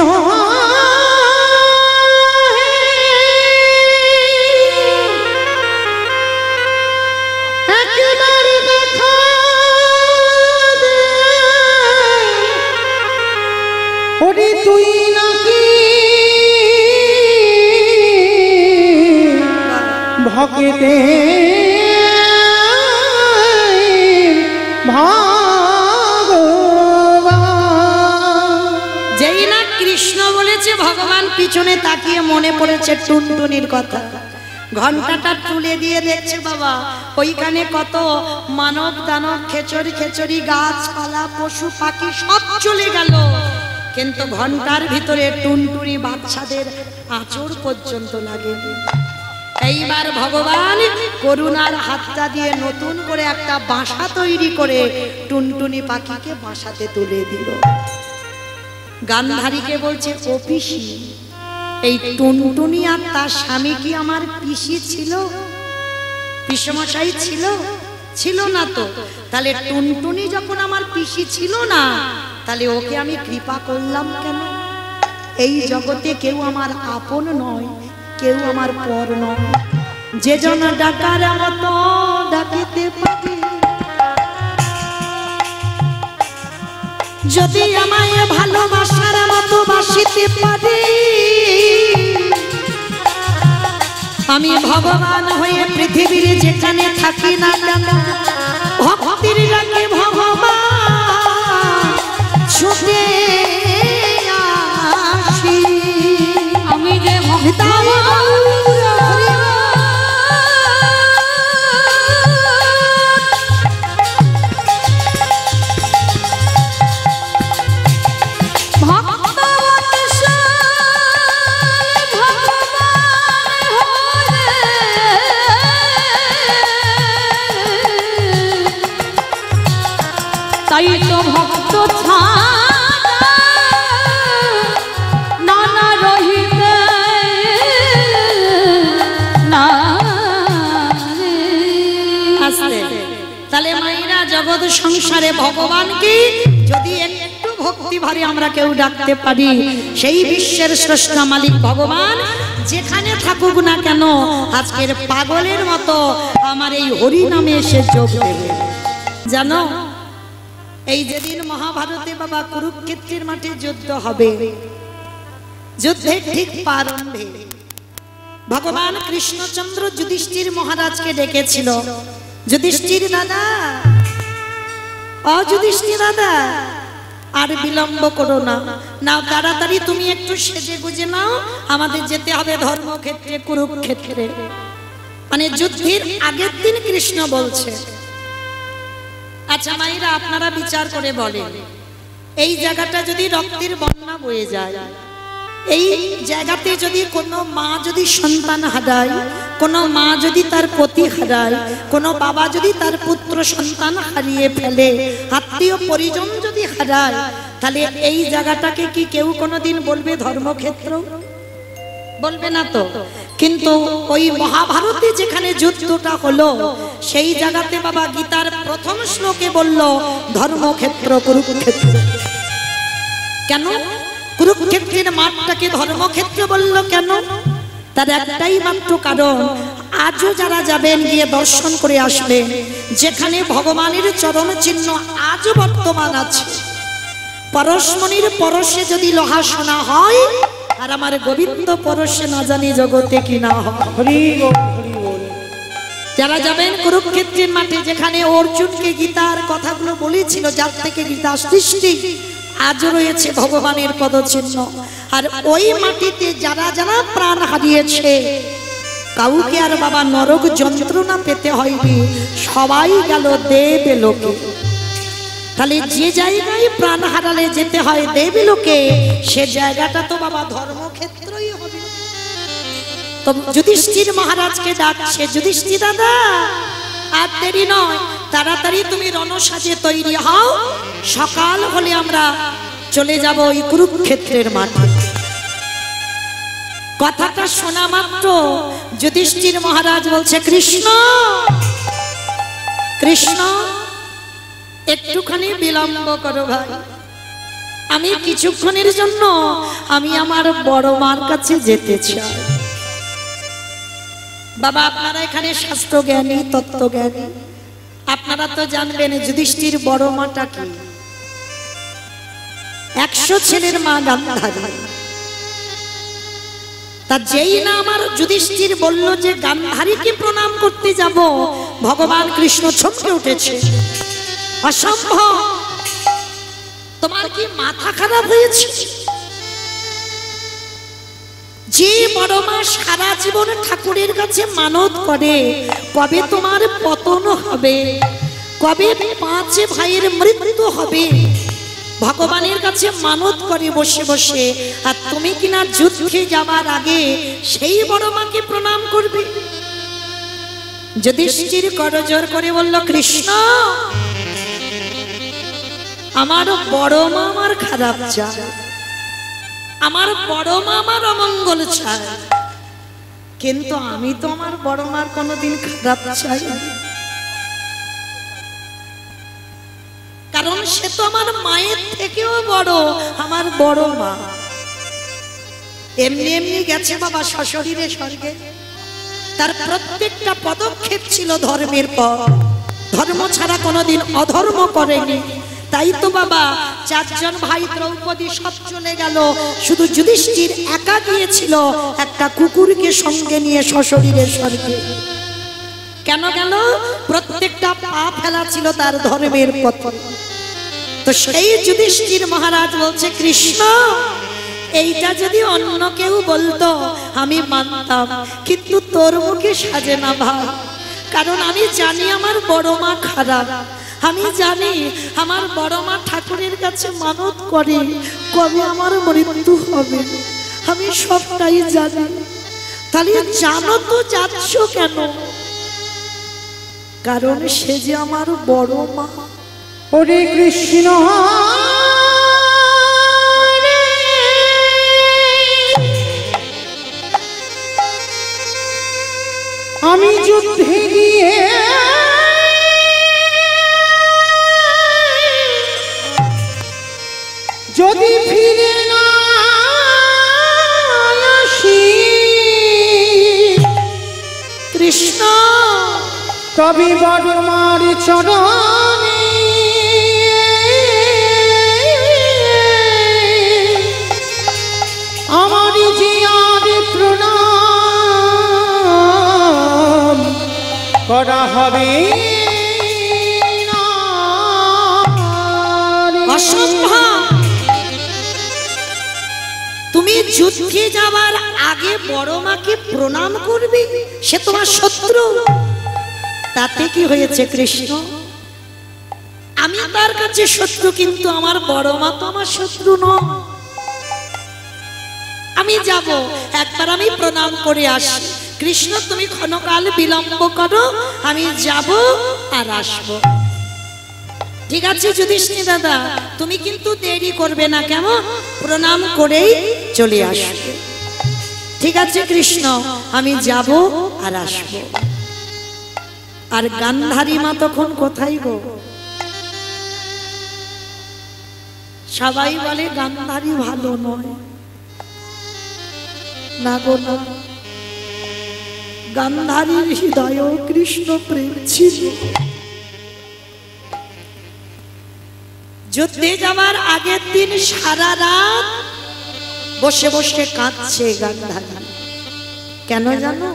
তুই নাকি ভকেতে যেই না কৃষ্ণ বলেছে, ভগবান পিছনে তাকিয়ে মনে পড়েছে টুনটুনির কথা। ঘন্টাটা তুলে দিয়ে দেখছে বাবা ওইখানে কত মানব দানব, খেচড়ি খেচড়ি, গাছপালা, পশু পাখি সব চলে গেল, কিন্তু ঘন্টার ভিতরে টুনটুনি বাচ্চাদের আঁচড় পর্যন্ত লাগে। এইবার ভগবান করুণার হাতটা দিয়ে নতুন করে একটা বাসা তৈরি করে টুনটুনি পাখিকে বাসাতে তুলে দিল। গান্ধারীকে বলছে, ও পিসি, এই টুনটুনি আর তার স্বামী কি আমার পিসি ছিল? পিসমশাই ছিল? ছিল না তো। তাহলে টুনটুনি যখন আমার পিসি ছিল না, তাহলে ওকে আমি কৃপা করলাম কেন? এই জগতে কেউ আমার আপন নয়, কেউ আমার পর নয়। যে জন ডাকার মতো ডাকিতে পারে, যদি আমায় ভালোবাসার মতো বাসিতে পারে, আমি ভগবান হয়ে পৃথিবীর যেখানে থাকি না কেন, ভক্তির রাখে ভগবান ছুটে আসি। তাই তো ভক্ত নানা রহিতে না। তাহলে মায়েরা জগৎ সংসারে ভগবানকে যদি একটু ভক্তি ভরে আমরা কেউ ডাকতে পারি, সেই বিশ্বের স্রষ্টা মালিক ভগবান যেখানে থাকুক না কেন আজকের পাগলের মতো আমার এই হরি নামে এসে যোগ দেবে। জানো এই যেদিন মহাভারতে বাবা কুরুক্ষেত্রের মাঠে যুদ্ধ হবে, যুদ্ধের ঠিক প্রারম্ভে ভগবান কৃষ্ণচন্দ্র যুধিষ্ঠির মহারাজকে ডেকেছিল, যুধিষ্ঠির দাদা, যুধিষ্ঠির দাদা আর বিলম্ব করো না, নাও তাড়াতাড়ি তুমি একটু সেজে গুজে নাও, আমাদের যেতে হবে ধর্মক্ষেত্রে কুরুক্ষেত্রে। মানে যুদ্ধের আগের দিন কৃষ্ণ বলছে। আচ্ছা মায়েরা আপনারা বিচার করে বলেন, এই জায়গাটা যদি রক্তের বন্যা বয়ে যায়, এই জায়গাতে যদি কোনো মা যদি সন্তান হারায়, কোনো মা যদি তার পতি হারায়, কোনো বাবা যদি তার পুত্র সন্তান হারিয়ে ফেলে, আত্মীয় পরিজন যদি হারায়, তাহলে এই জায়গাটাকে কি কেউ কোনোদিন বলবে ধর্মক্ষেত্র? বলবে না তো। কিন্তু ওই মহাভারতে যেখানে যুদ্ধটা হলো সেই জায়গাতে বাবা গীতার প্রথম শ্লোকে বলল ধর্মক্ষেত্র কুরুক্ষেত্র। কেন কুরুক্ষেত্রের মাঠটাকে ধর্মক্ষেত্র বলল কেন? তার একটাই মাত্র কারণ, আজও যারা যাবেন গিয়ে দর্শন করে আসবেন, যেখানে ভগবানের চরণ চিহ্ন আজও বর্তমান আছে। পরশমণির পরশে যদি লোহা সোনা হয়, আর আমার গোবিন্দ পরশে না জানি জগতে কি না হয়। যারা যাবেন কুরুক্ষেত্রের মাঠে, যেখানে অর্জুনকে গীতার কথাগুলো বলেছিল, যার থেকে গীতা সৃষ্টি, আজও রয়েছে ভগবানের পদচিহ্ন। আর ওই মাটিতে যারা যারা প্রাণ হারিয়েছে, কাউকে আর বাবা নরক যন্ত্রণা পেতে হয়নি, সবাই গেল দেবলোকে। তাহলে যে জায়গায় প্রাণ হারালে যেতে হয় দেবলোকে, সে জায়গাটা তো বাবা ধর্মক্ষেত্রই হবে। তো যুধিষ্ঠির মহারাজকে ডাকছে, যুধিষ্ঠির দাদা আর দেরি নয়, তাড়াতাড়ি তুমি রণসাজে তৈরি হও, সকাল হলে আমরা চলে যাব ওই কুরুক্ষেত্রের মাঠে। কথাটা শোনা মাত্র যুধিষ্ঠির মহারাজ বলছে, কৃষ্ণ কৃষ্ণ একটুখানি বিলম্ব করো ভাই, আমি কিছুক্ষণের জন্য আমি আমার বড় মার কাছে যেতে চাই। বাবা আপনারা এখানে শাস্ত্র জ্ঞানী, তত্ত্ব জ্ঞানী, আপনারা তো জানবেন যুধিষ্ঠির বড় মাটা কি। 100 ছেলের মা গান্ধারী। তা যেই না আমার যুধিষ্ঠির বলল যে গান্ধারীকে প্রণাম করতে যাব, ভগবান কৃষ্ণ চমকে উঠেছে, অসম্ভব, তোমার কি মাথা খারাপ হয়েছে? যে বড় মা সারা জীবন ঠাকুরের কাছে মানত করে, কবে তোমার পতন হবে, কবে 5 ভাইয়ের মৃত্যু হবে, ভগবানের কাছে মানত করে বসে বসে, আর তুমি কিনা যুদ্ধে যাবার আগে সেই বড় মাকে প্রণাম করবে? যুধিষ্ঠির করজোড় করে বলল, কৃষ্ণ আমার বড় মা আমার খারাপ চায়, আমার বড় মা আমার অমঙ্গল চায়, কিন্তু আমি তো আমার বড় মার কোনোদিন খারাপ চাই, কারণ সে তো আমার মায়ের থেকেও বড়, আমার বড় মা। এমনি এমনি গেছে বাবা সশরীরে স্বর্গে, তার প্রত্যেকটা পদক্ষেপ ছিল ধর্মের পথ, ধর্ম ছাড়া কোনোদিন অধর্ম করেনি। তাই তো বাবা 4 জন ভাই দ্রৌপদী সব চলে গেল, শুধু যুধিষ্ঠির একা গিয়েছিল একটা কুকুরকে সঙ্গে নিয়ে সশরীরে স্বর্গে। কেন গেল? প্রত্যেকটা পা ফেলা ছিল তার ধর্মের পথ। তো সেই যুধিষ্ঠির মহারাজ বলছে, কৃষ্ণ এইটা যদি অন্য কেউ বলতো আমি মানতাম, কিন্তু তোর মুখে সাজে না ভাই। কারণ আমি জানি আমার বড় মা খারাপ, আমি জানি আমার বড় মা ঠাকুরের কাছে মানত করে কবে আমার মৃত্যু হবে, আমি সবটাই জানি। তাহলে জানো তো যাচ্ছ কেন? কারণ সে যে আমার বড় মা। ওরে কৃষ্ণ আমি যুদ্ধে গিয়ে যদি ফিরে না আসি কৃষ্ণ তবে বড় মার চরণে আমার যে আর প্রণাম করা হবে না। অসম্ভব! তুমি যুদ্ধে যাবার আগে বড় মাকে প্রণাম করবে? সে তোমার শত্রু। তাতে কি হয়েছে কৃষ্ণ? আমি তার কাছে শত্রু, কিন্তু আমার বড় মা তো আমার শত্রু নয়। আমি যাব, একবার আমি প্রণাম করে আসি। কৃষ্ণ তুমি ক্ষণকাল বিলম্ব করো, আমি যাব আর আসব। ঠিক আছে যুধিষ্ঠির দাদা, তুমি কিন্তু দেরি করবে না, কেমন? প্রণাম করেই চলে আসবে। ঠিক আছে কৃষ্ণ, আমি যাব আর আসব। আর গান্ধারী মা তখন কোথায় গো? সবাই বলে গান্ধারী ভালো নয়। না গো না, গান্ধারীর হৃদয় কৃষ্ণ প্রেম ছিল। যুদ্ধে যাওয়ার আগের দিন সারা রাত বসে বসে কাঁদছে গান্ধারী। কেন জানো?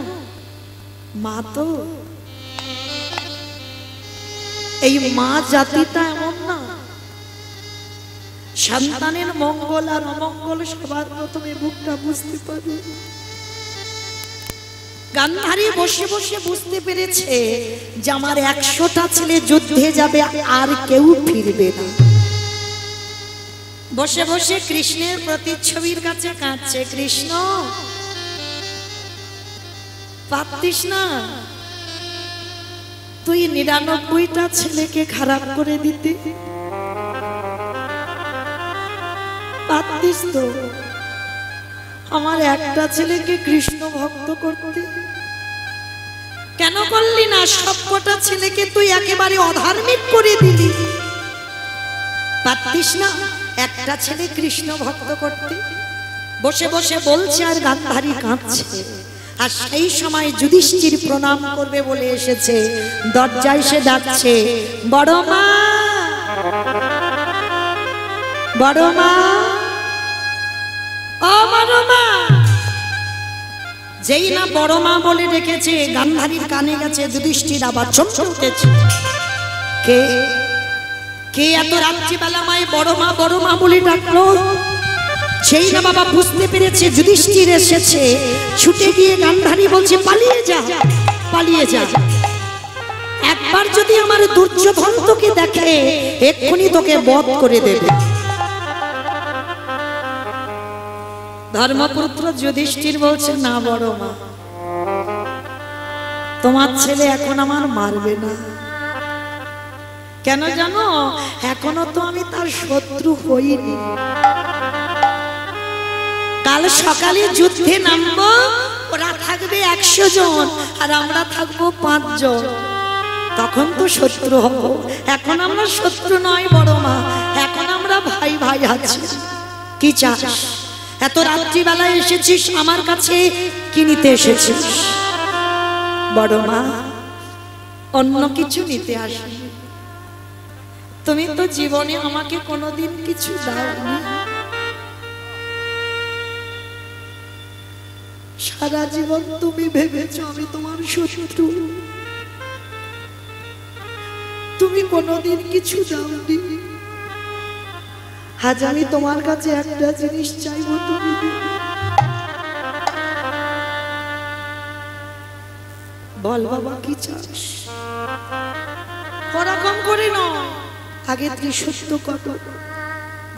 মা তো, এই মা জাতিটা এমন না, সন্তানের মঙ্গল আর অমঙ্গল সবার প্রথমে বুকটা বুঝতে পারে। গান্ধারী বসে বসে বুঝতে পেরেছে যে আমার 100টা ছেলে যুদ্ধে যাবে, আর কেউ ফিরবে না। বসে বসে কৃষ্ণের প্রতিচ্ছবির কাছে কাঁদছে। কৃষ্ণ পারতিস না তুই 99টা ছেলেকে খারাপ করে দিতে? পারতিস তো আমার একটা ছেলেকে কৃষ্ণ ভক্ত করতে? কেন করলি না? সবকটা ছেলেকে তুই একেবারে অধার্মিক করে দিলি। পারতিস না একটা ছেলে কৃষ্ণ ভক্ত করতে? বসে বসে বলছে আর গান্ধারী কাঁদছে। আর সেই সময় যুধিষ্ঠির প্রণাম করবে বলে এসেছে, দরজায় এসে ডাকছে, বড় মা, বড় মা, ও বড় মা। যেই না বড় মা বলে ডেকেছে, গান্ধারীর কানে গেছে। যুধিষ্ঠির আবার চমকে উঠেছে। কে কে এত রাত্রিবেলা মায় বড় মা বলে ডাকলো? সেই না বাবা বুঝতে পেরেছে যুধিষ্ঠির এসেছে। ছুটে গিয়ে গান্ধারী বলছে, পালিয়ে যা, পালিয়ে যা। একবার যদি আমার দুর্যোধন তোকে দেখে, এক্ষুনি তোকে বধ করে দেবে। ধর্মপুত্র যুধিষ্ঠির বলছে, না বড় মা, তোমার ছেলে এখন আমার মারবে না। কেন জানো? এখনো তো আমি তার শত্রু হইনি। কাল সকালে যুদ্ধে নামবো, ওরা থাকবে 100 জন আর আমরা থাকবো 5 জন। তখন তো শত্রু হব। এখন আমরা শত্রু নয় বড় মা, এখন আমরা ভাই ভাই আছি। কি চাস? এত রাত্রিবেলায় এসেছিস আমার কাছে, কি নিতে এসেছিস? বড় মা, অন্য কিছু নিতে আসিনি। তুমি তো জীবনে আমাকে কোনোদিন কিছু দাওনি। সারা জীবন তুমি ভেবেছো আমি তোমার শত্রু। তুমি কোনোদিন কিছু দাওনি। আজ আমি তোমার কাছে একটা জিনিস চাইবো, তুমি দেবে। বল বাবা কি চাস? ওরকম করে নয়, আগে ত্রিসত্য কত,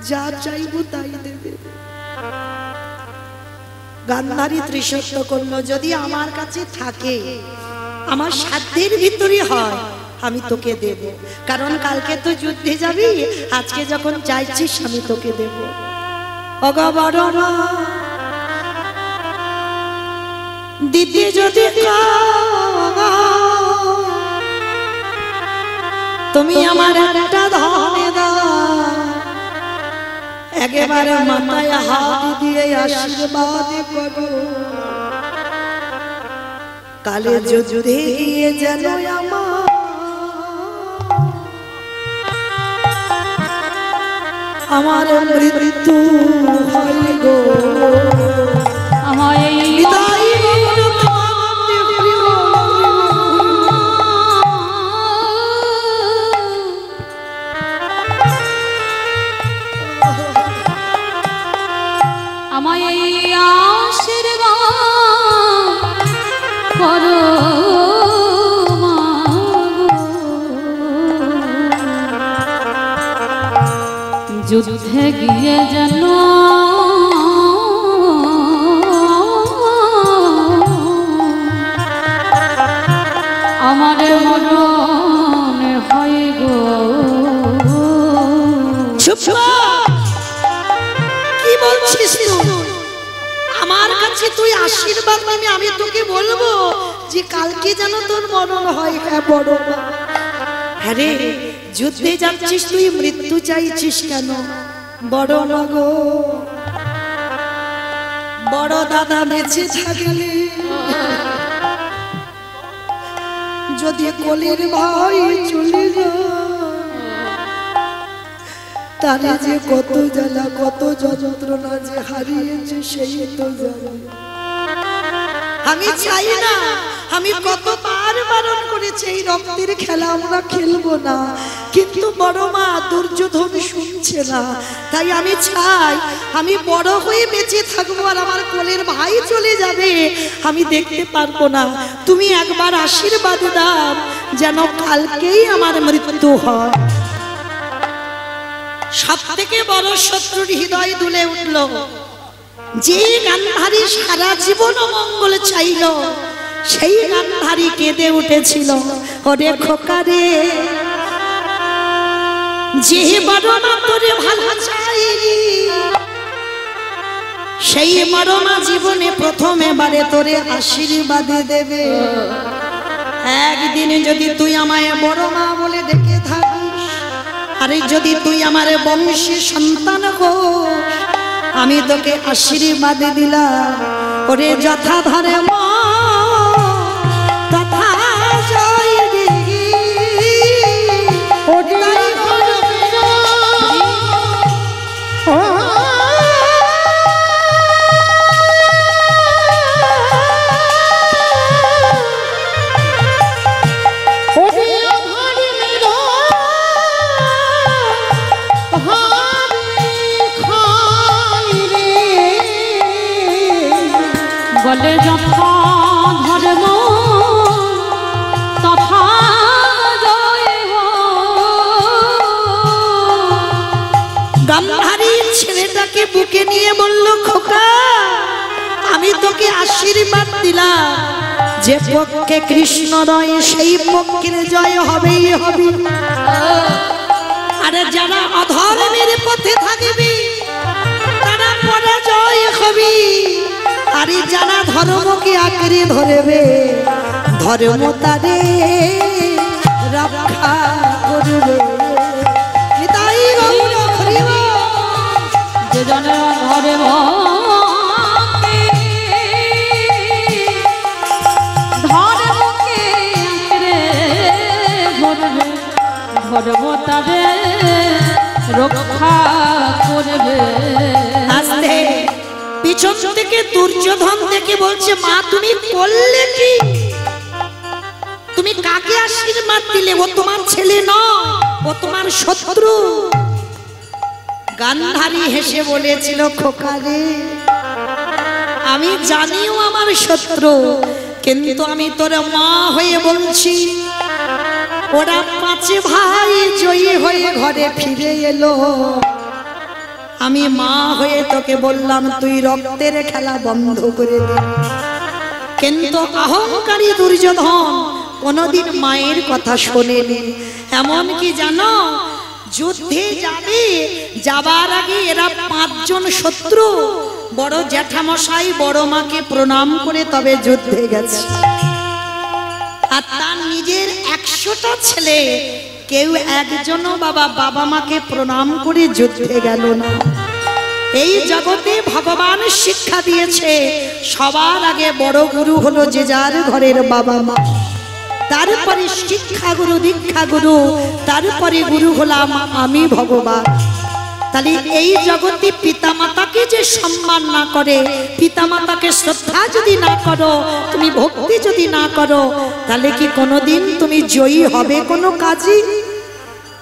যা চাইবো তাই দেবে। গান্ধারী ত্রিসত্য করলো, যদি আমার কাছে থাকে, আমার সাধ্যের ভিতরে হয়, আমি তোকে দেব। কারণ কালকে তো যুদ্ধে যাবি, আজকে যখন চাইছিস আমি তোকে দেব। ওগো বড় মা, দিদি যদি তুমি আমার একটা ধনে দাও, একেবারে মাথায় হাত দিয়ে আশীর্বাদ করো, কালে যুদ্ধে গিয়ে যেন আমার মৃত্যু হয় গো। আমায় আশীর্বাদ করো যুদ্ধে গিয়ে যেন আমার মরণ হয় গো। কি বলছিস তুই? আমার কাছে তুই আশীর্বাদ নিবি, আমি তোকে বলবো যে কালকে যেন তোর মরণ হয়। হ্যাঁ বড় মা, হ্যাঁ রে, যুদ্ধে যাচ্ছিস তুই, মৃত্যু চাইছিস কেন? বড় মা গো, বড় দাদা বেঁচে থাকলে যদি কোলের ভাই চলে যায়, তারা যে কত জ্বালা কত যন্ত্রণা যে হারিয়েছে সেই তো জানে। আমি চাই না, আমি কতবার বারণ করেছি এই রক্তের খেলা আমরা খেলবো না, কিন্তু বড় মা দুর্যোধন শুনছে না। তাই আমি চাই আমি বড় হয়ে বেঁচে থাকবো, আর আমার কোলের ভাই চলে যাবে, আমি দেখতে পারবো না। তুমি একবার আশীর্বাদ দাও যেন কালকেই আমার মৃত্যু হয়। সব থেকে বড় শত্রুর হৃদয় দুলে উঠল, যে গান্ধারী সারা জীবন মঙ্গল চাইল, সেই গান্ধারী কেঁদে উঠেছিল, ওরে খোকা রে, যে বড় মা তোরে ভালো চাইলি, সেই বড় মা জীবনে প্রথমবারে তোরে আশীর্বাদ দেবে। একদিন যদি তুই আমায় বড় মা বলে ডেকে থাকিস, আরে যদি তুই আমার বংশের সন্তান হোস, আমি তোকে আশীর্বাদ দিলাম, ওরে যথা ধরে মা তথা জয় রে। বলে যথা ধর্ম তথা জয় হো। গান্ধারী ছেলেটাকে বুকে নিয়ে বলল, খোকা আমি তোকে আশীর্বাদ দিলাম, যে পক্ষে কৃষ্ণ রয় সেই পক্ষের জয় হবেই হবে। আরে যারা অধর্মের পথে থাকবে তারা পরাজয় হবে, আর যারা ধর্মকে আঁকড়ে ধরবে ধর্ম তারে রক্ষা করবে। তাই যে জনের ধর্ম ধর্মকে আঁকড়ে ধরবে, ধর্ম তারে রক্ষা করবে। আস্তে পিছন থেকে দুর্যোধন থেকে বলছে, মা তুমি করলে কি? তুমি কাকে আশীর্বাদ দিলে? ও তোমার ছেলে নয়, ও তোমার শত্রু। গান্ধারী হেসে বলেছিল, খোকা রে, আমি জানিও আমার শত্রু, কিন্তু আমি তোর মা হয়ে বলছি, ওরা 5 ভাই জয়ী হয়ে ঘরে ফিরে এলো, আমি মা হয়ে তোকে বললাম তুই রক্তের খেলা বন্ধ করে দে। কিন্তু অহংকারী দুর্যোধন কোনদিন মায়ের কথা শোনেনি। এমন কি জানো, যুদ্ধে যাবে, যাবার আগে এরা 5 জন শত্রু বড় জ্যাঠামশাই বড় মাকে প্রণাম করে তবে যুদ্ধে গেছে। আর তার নিজের 100টা ছেলে কেউ একজনও বাবা মাকে প্রণাম করে যুদ্ধে গেল না। এই জগতে ভগবান শিক্ষা দিয়েছে, সবার আগে বড় গুরু হলো যে যার ঘরের বাবা মা, তারপরে শিক্ষা গুরু দীক্ষা গুরু, তারপরে গুরু হলাম আমি ভগবান। তাহলে এই জগতে পিতামাতাকে যে সম্মান না করে, পিতামাতাকে শ্রদ্ধা যদি না করো, তুমি ভক্তি যদি না করো, তাহলে কি কোনোদিন তুমি জয়ী হবে কোনো কাজে?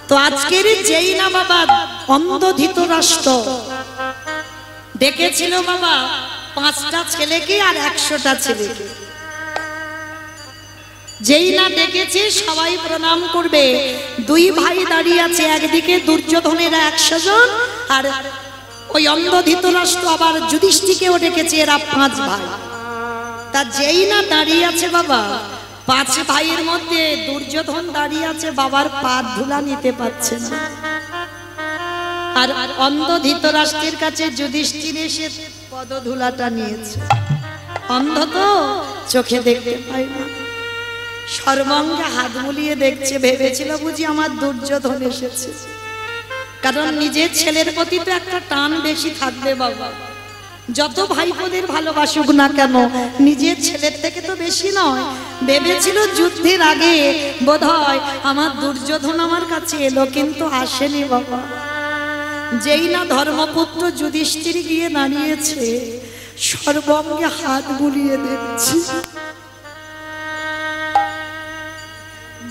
তো আজকের যেই না বাবা অন্ধ ধৃতরাষ্ট্র ডেকেছিল বাবা 5টা ছেলেকে আর 100টা ছেলেকে, যেই না ডেকেছে সবাই প্রণাম করবে, 2 ভাই দাঁড়িয়ে আছে, একদিকে দুর্যোধনের 100 জন, আর ওই অন্ধ ধৃতরাষ্ট্র আবার যুধিষ্ঠিরকেও ডেকেছে, এরা 5 ভাই। তা যেই না দাঁড়িয়ে আছে বাবা 5 ভাইয়ের মধ্যে দুর্যোধন দাঁড়িয়ে আছে, বাবার পা ধুলা নিতে পারছে না, আর অন্ধ ধৃতরাষ্ট্রের কাছে যুধিষ্ঠির এসে পদধুলাটা নিয়েছে। অন্ধ তো চোখে দেখতে পায় না, সর্বাঙ্গে হাত বুলিয়ে দেখছে, ভেবেছিল বুঝি আমার দুর্যোধন এসেছে। কারণ নিজের ছেলের প্রতি তো একটা টান বেশি থাকবে বাবা, যত ভাইপোদের ভালোবাসুক না কেন নিজের ছেলের থেকে তো বেশি নয়। ভেবেছিল যুদ্ধের আগে বোধহয় আমার দুর্যোধন আমার কাছে এলো, কিন্তু আসেনি বাবা। যেই না ধর্মপুত্র যুধিষ্ঠির গিয়ে দাঁড়িয়েছে, সর্বাঙ্গে হাত বুলিয়ে দেখছি,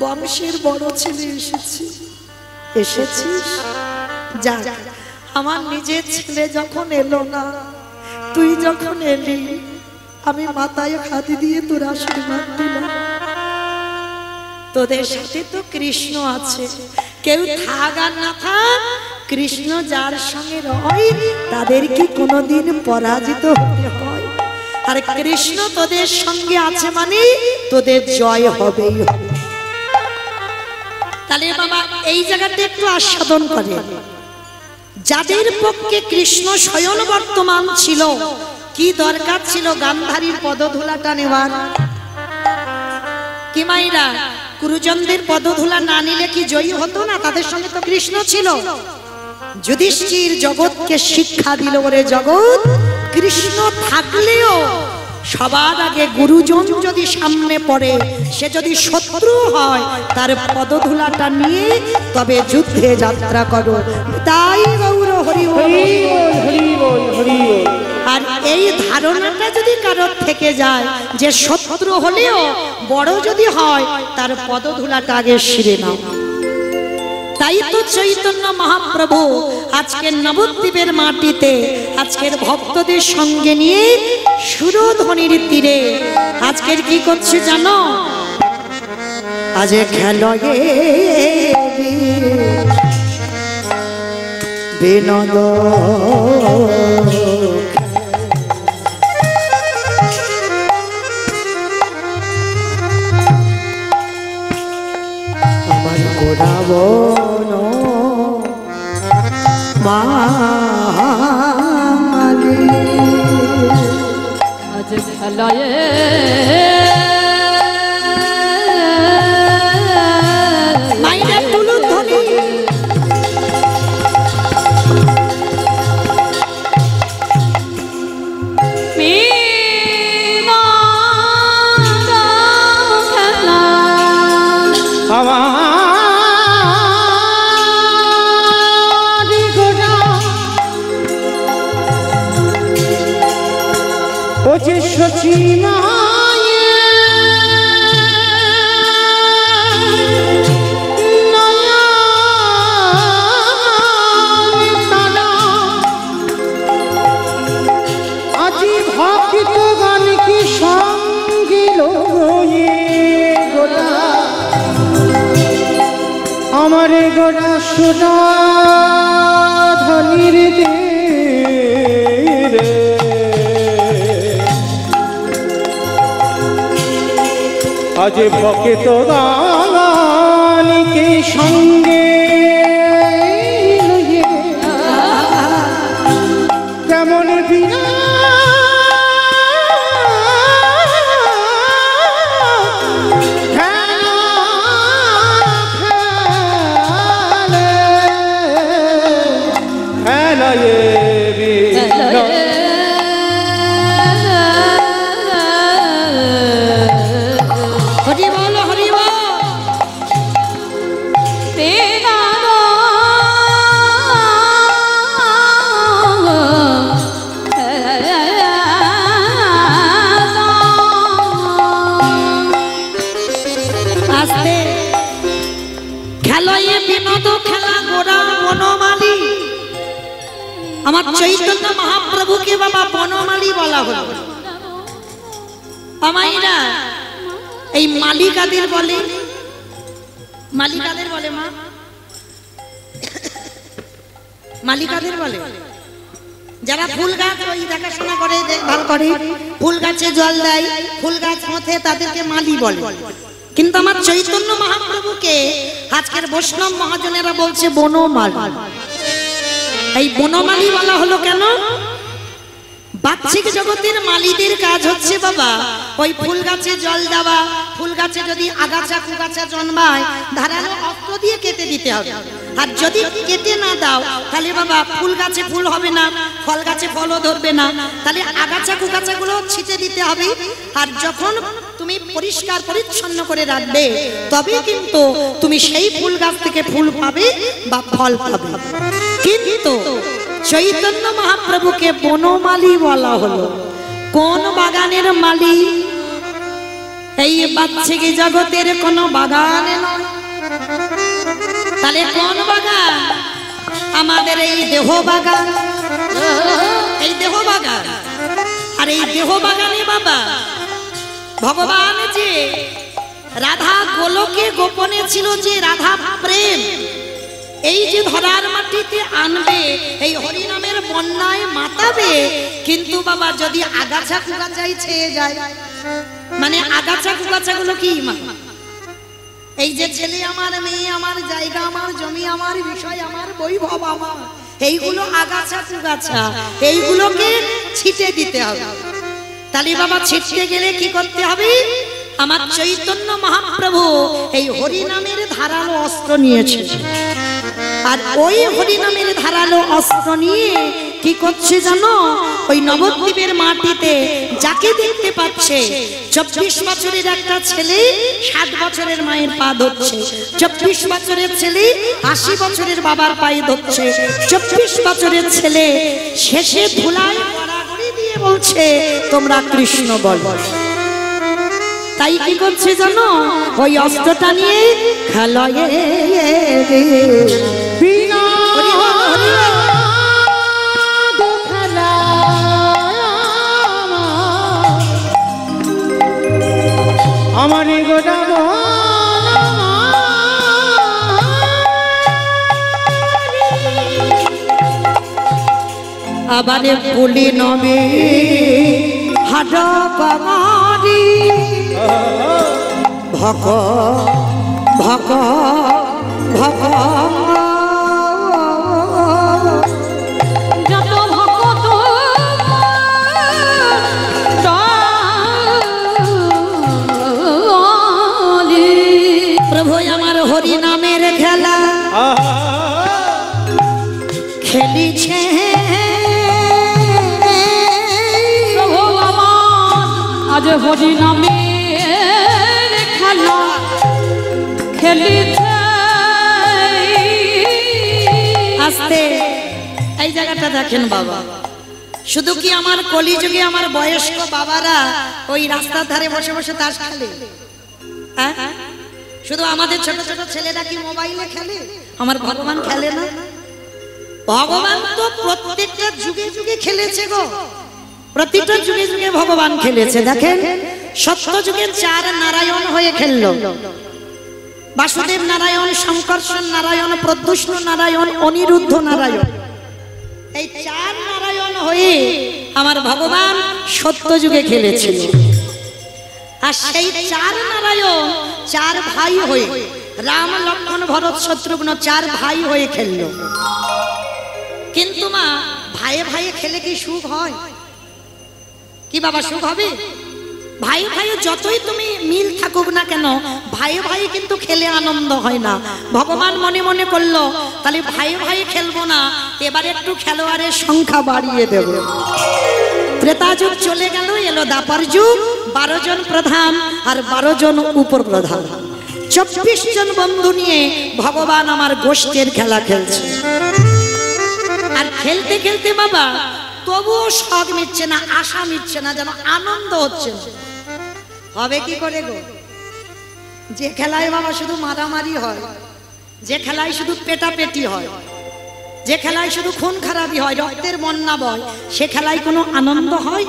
বংশের বড় ছেলে এসেছিস, যাক আমার নিজের ছেলে যখন এলো না, তুই যখন এলি, আমি মাথায় হাত দিয়ে তোর আশীর্বাদ দিলাম। তোদের সাথে তো কৃষ্ণ আছে, কেউ থাক আর না থাক, কৃষ্ণ যার সঙ্গে রয় তাদের কি কোনোদিন পরাজিত হতে হয়? আর কৃষ্ণ তোদের সঙ্গে আছে মানে তোদের জয় হবেই হবে। তাহলে বাবা এই জায়গাটা একটু আস্বাদন করে, যাদের পক্ষে কৃষ্ণ স্বয়ং বর্তমান ছিল, কি দরকার ছিল গান্ধারীর পদধূলাটা নেওয়ার? কি মাইরা, গুরুজনদের পদধূলা না নিলে কি জয়ী হতো না? তাদের সঙ্গে তো কৃষ্ণ ছিল। যুধিষ্ঠির জগৎকে শিক্ষা দিল, ওরে জগৎ, কৃষ্ণ থাকলেও সবার আগে গুরুজন যদি সামনে পড়ে, সে যদি শত্রু হয়, তার পদধূলাটা নিয়ে তবে যুদ্ধে যাত্রা করো। তাই গৌর হরি হরি হরি হরি। আর এই ধারণাটা যদি কারোর থেকে যায় যে শত্রু হলেও বড় যদি হয়, তার পদধূলাটা আগে শিরে নাও। তাই তো চৈতন্য মহাপ্রভু আজকের নবদ্বীপের মাটিতে আজকের ভক্তদের সঙ্গে নিয়ে সুরধ্বনির তীরে আজকের কি করছে জানো? আজ খেলয়ে বিনোদ আমার গোড়াবন মাগে আজ খেলায় মাইরা তুলু ধনি আমার গোড়া সোনা ধনির রে আজ বকে তো গানিকে সঙ্গে লইয়ে কেমন বিনা আমার চৈতন্য মহাপ্রভুকে বাবা বনমালী বলা হলো। আমাইরা এই মালিকাদের বলে, মালিকাদের বলে মা, মালিকাদের বলে যারা ফুল গাছ ওই দেখাশোনা করে, দেখভাল করে, ফুল গাছে জল দেয়, ফুল গাছ মথে, তাদেরকে মালি বলে। কিন্তু আমার চৈতন্য মহাপ্রভুকে আজকের বৈষ্ণব মহাজনেরা বলছে বনমালী। এই বনমালী বলা হলো কেন? বাহ্যিক জগতের মালিদের কাজ হচ্ছে বাবা ওই ফুল গাছে জল দেওয়া, ফুল গাছে যদি আগাছা কুগাছা জন্মায় ধারালো অস্ত্র দিয়ে কেটে দিতে হবে। আর যদি কেটে না দাও তাহলে বাবা ফুল গাছে ফুল হবে না, ফল গাছে ফলও ধরবে না। তাহলে আগাছা কুগাছা গুলো ছিটে দিতে হবে। আর যখন তুমি পরিষ্কার পরিচ্ছন্ন করে রাখবে তবে কিন্তু তুমি সেই ফুল গাছ থেকে ফুল পাবে বা ফল পাবে। কিন্তু চৈতন্য মহাপ্রভুকে বনমালী বলা হলো। কোন বাগানের মালী? এই বাহ্যিক জগতের কোন বাগানে নয়। তাহলে কোন বাগান? আমাদের এই দেহ বাগান, এই দেহ বাগান। আর এই দেহ বাগানে বাবা ভগবান যে রাধা গোলকে গোপনে ছিল, যে রাধা প্রেম এই যে ধরার মাটিতে আনবে, এই হরিনামের বন্যায় মাতাবে। কিন্তু বাবা যদি আগাছা কুগাছাই ছেয়ে যায়, মানে আগাছা কুগাছা গুলো কি? এই যে ছেলে আমার, মেয়ে আমার, জায়গা আমার, জমি আমার, বিষয় আমার, বৈভব আমার, এইগুলো আগাছা কুগাছা, এইগুলোকে ছিটে দিতে হবে। তাহলে বাবা ছিটতে গেলে কি করতে হবে? আমার চৈতন্য মহাপ্রভু এই হরিনামের ধারালো অস্ত্র নিয়েছে। আর ওই হরিনামের ধারালো অস্ত্র নিয়ে কি করছে জানো? ওই নবদ্বীপের মাটিতে যাকে দেখতে পাচ্ছে 24 বছরের একটা ছেলে 7 বছরের মায়ের পা ধরছে, 24 বছরের ছেলে 80 বছরের বাবার পায়ে ধরছে, 24 বছরের ছেলে শেষে ধুলায় গড়াগড়ি দিয়ে বলছে তোমরা কৃষ্ণ বলো। তাই কি করছে জানো? ওই অস্ত্রটা নিয়ে খেলায় আমার গোটা আবারে বলি নবে হাট বাঙালি ভক ভক ভক যত ভক্ত প্রভু আমার হরি নামের খেলা খেলিছে। প্রভু আমার আজ হরি নামে খেলা খেলিছে। আস্তে এই জায়গাটা দেখেন বাবা, শুধু কি আমার কলিযুগে আমার বয়স্ক বাবারা ওই রাস্তার ধারে বসে বসে তাস খেলে? হ্যাঁ, শুধু আমাদের ছোট ছোট ছেলেরা কি মোবাইলে খেলে? আমার ভগবান খেলে না? ভগবান তো প্রত্যেকটা যুগে যুগে খেলেছে গো, প্রতিটা যুগে যুগে ভগবান খেলেছে। দেখেন সত্য যুগের 4 নারায়ণ হয়ে খেললো, বাসুদেব নারায়ণ, শঙ্কর্ষণ নারায়ণ, প্রদ্যুষ্ণ নারায়ণ, অনিরুদ্ধ নারায়ণ, এই চার নারায়ণ হয়ে আমার ভগবান সত্য যুগে খেলেছিল। আর সেই চার নারায়ণ চার ভাই হয়ে, রাম লক্ষ্মণ ভরত শত্রুঘ্ন চার ভাই হয়ে খেলল। কিন্তু মা, ভাইয়ে ভাইয়ে খেলে কি সুখ হয়? কি বাবা সুখ হবে? ভাই ভাই যতই তুমি মিল থাকুক না কেন, ভাই ভাই কিন্তু খেলে আনন্দ হয় না। ভগবান মনে মনে করলো তাহলে ভাই ভাই খেলবো না, এবারে একটু খেলোয়াড়ের সংখ্যা বাড়িয়ে দেব। ত্রেতা যুগ চলে গেল, এলো দ্বাপর যুগ। 12 জন প্রধান আর 12 জন উপর প্রধান, 24 জন বন্ধু নিয়ে ভগবান আমার গোষ্ঠীর খেলা খেলছে। আর খেলতে খেলতে বাবা তবুও শখ মিটছে না, আশা মিটছে না, যেন আনন্দ হচ্ছে না। হবে কি করে গো? যে খেলায় বাবা শুধু মারামারি হয়, যে খেলায় শুধু পেটাপেটি হয়, যে খেলায় শুধু খুন খারাপি হয়, রক্তের বন্যা বয়, সে খেলায় কোনো আনন্দ হয়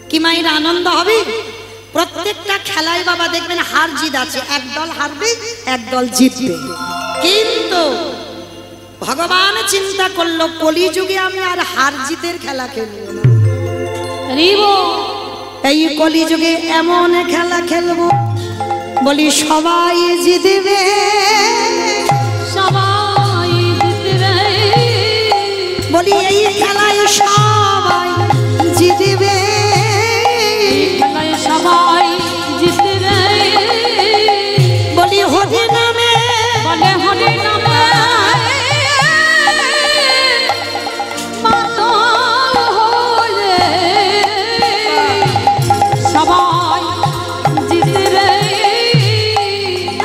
কি মায়ের? আনন্দ হবে? প্রত্যেকটা খেলায় বাবা দেখবেন হার জিত আছে, এক দল হারবে এক দল জিতবে। কিন্তু ভগবান চিন্তা করলো কলিযুগে আমি আর হার জিতের খেলা খেলবো না। এই কলিযুগে এমন খেলা খেলবো বলি সবাই জিতবে, সবাই জিতবে, বলি এই খেলায় সবাই জিতবে, খেলায় সবাই জিতবে, বলি হরি নামে, বলে হরি নামে মাতাল হলে সবাই জিতবে।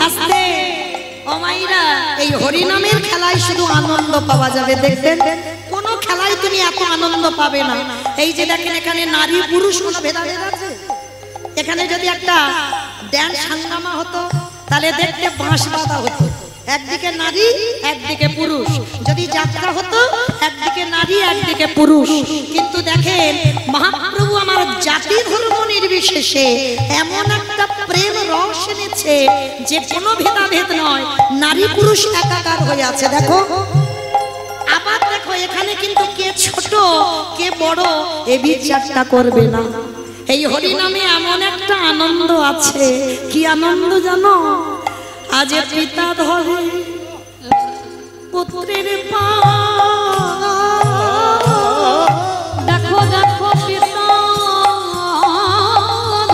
আস্তে ও মাইরা, এই হরি নামের খেলায় শুধু আনন্দ পাওয়া যাবে। দেখবেন কোন খেলায় তুমি এত আনন্দ পাবে না। এই যে দেখেন এখানে নারী পুরুষ কোনো ভেদাভেদ আছে? এখানে যদি একটা ড্যান্স হাঙ্গামা হতো তাহলে দেখতে বাঁশ বাঁধা হতো, একদিকে নারী একদিকে পুরুষ। যদি যাত্রা হতো একদিকে নারী একদিকে পুরুষ। কিন্তু দেখেন মহাপ্রভু আমার জাতি ধর্ম নির্বিশেষে এমন একটা প্রেম রস এনেছে যে কোনো ভেদাভেদ নয়, নারী পুরুষ একাকার হয়ে আছে। দেখো আবার দেখো এখানে কিন্তু কে ছোট কে বড় এ বিচারটা করবে না। এই হরি নামে এমন একটা আনন্দ আছে, কি আনন্দ জানো? আজ পিতা ধরে পুত্রের পা, দেখো দেখো পিতা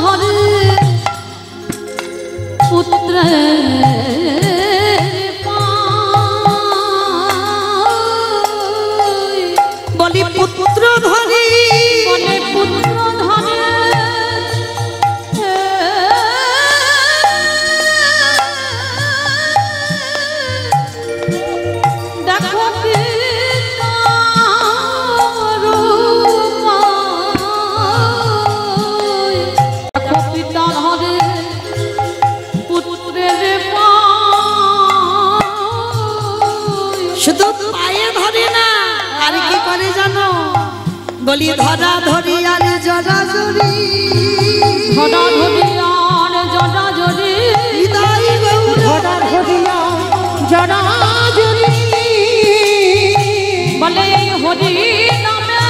ধরে পুত্রের পায়, বলি পুত্র ধরে, বলে পুত্র ধরে দেখো পিতার পায়, দেখো পিতা ধরে পুত্রের পায়, শুধু পায়ে ধরে না, আর কি করে জানো? বলি ধরা ধরি আর জরা জরি, ধরা ধরি আর জরা জরি, হৃদয় গৌর ধরা ধরিয়া জরা জরি, বলে হরি নামে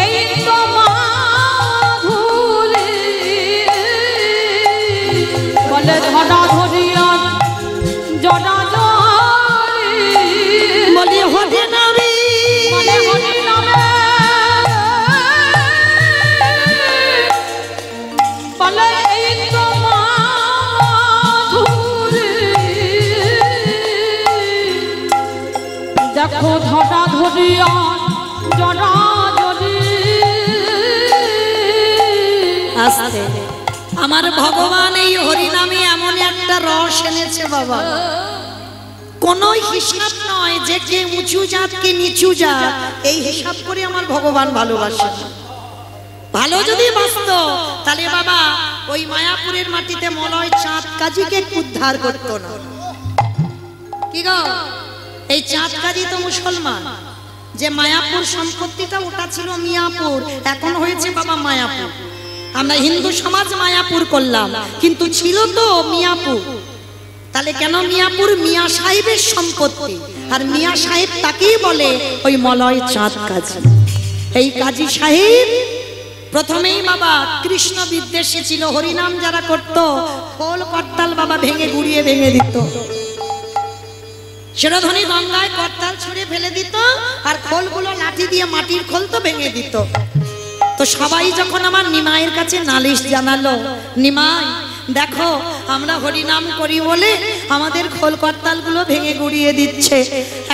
এই তো মাধুরী, বলে ধরা ধরি আর জরা জরি, বলি হরি নামে, বলে হরি নামে বলে এই তো মাধুরী, দেখো ধরা ধরি আর জরা জরি। আস্তে আমার ভগবান এই হরি নামে এমন একটা রস এনেছে বাবা, কোন হিসাব নয় যে কে উঁচু জাত কে নিচু জাত, এই হিসাব করে আমার ভগবান ভালোবাসে। ভালো যদি বাসত তাহলে বাবা ওই মায়াপুরের মাটিতে মলয় চাঁদ কাজীকে উদ্ধার করতো না। কি গো, এই চাঁদ কাজী তো মুসলমান, যে মায়াপুর সম্পত্তিটা ওটা ছিল মিয়াপুর, এখন হয়েছে বাবা মায়াপুর। আমরা হিন্দু সমাজ মায়াপুর করলাম, কিন্তু ছিল তো মিয়াপুর। তাহলে কেন মিয়াপুর? মিয়া সাহেবের সম্পত্তি, আর মিয়া সাহেব তাকেই বলে ওই মলয় চাঁদ কাজী। এই কাজী সাহেব প্রথমেই বাবা কৃষ্ণ বিদ্বেষী ছিল। হরিনাম যারা করত খোল করতাল বাবা ভেঙে গুড়িয়ে ভেঙে দিত। শিরোধনী গঙ্গায় করতাল ছুঁড়ে ফেলে দিত, আর খোলগুলো লাঠি দিয়ে মাটির খোল তো ভেঙে দিত। তো সবাই যখন আমার নিমাইয়ের কাছে নালিশ জানালো, নিমাই দেখো আমরা হরিনাম করি বলে আমাদের খোল করতালগুলো ভেঙে গুড়িয়ে দিচ্ছে,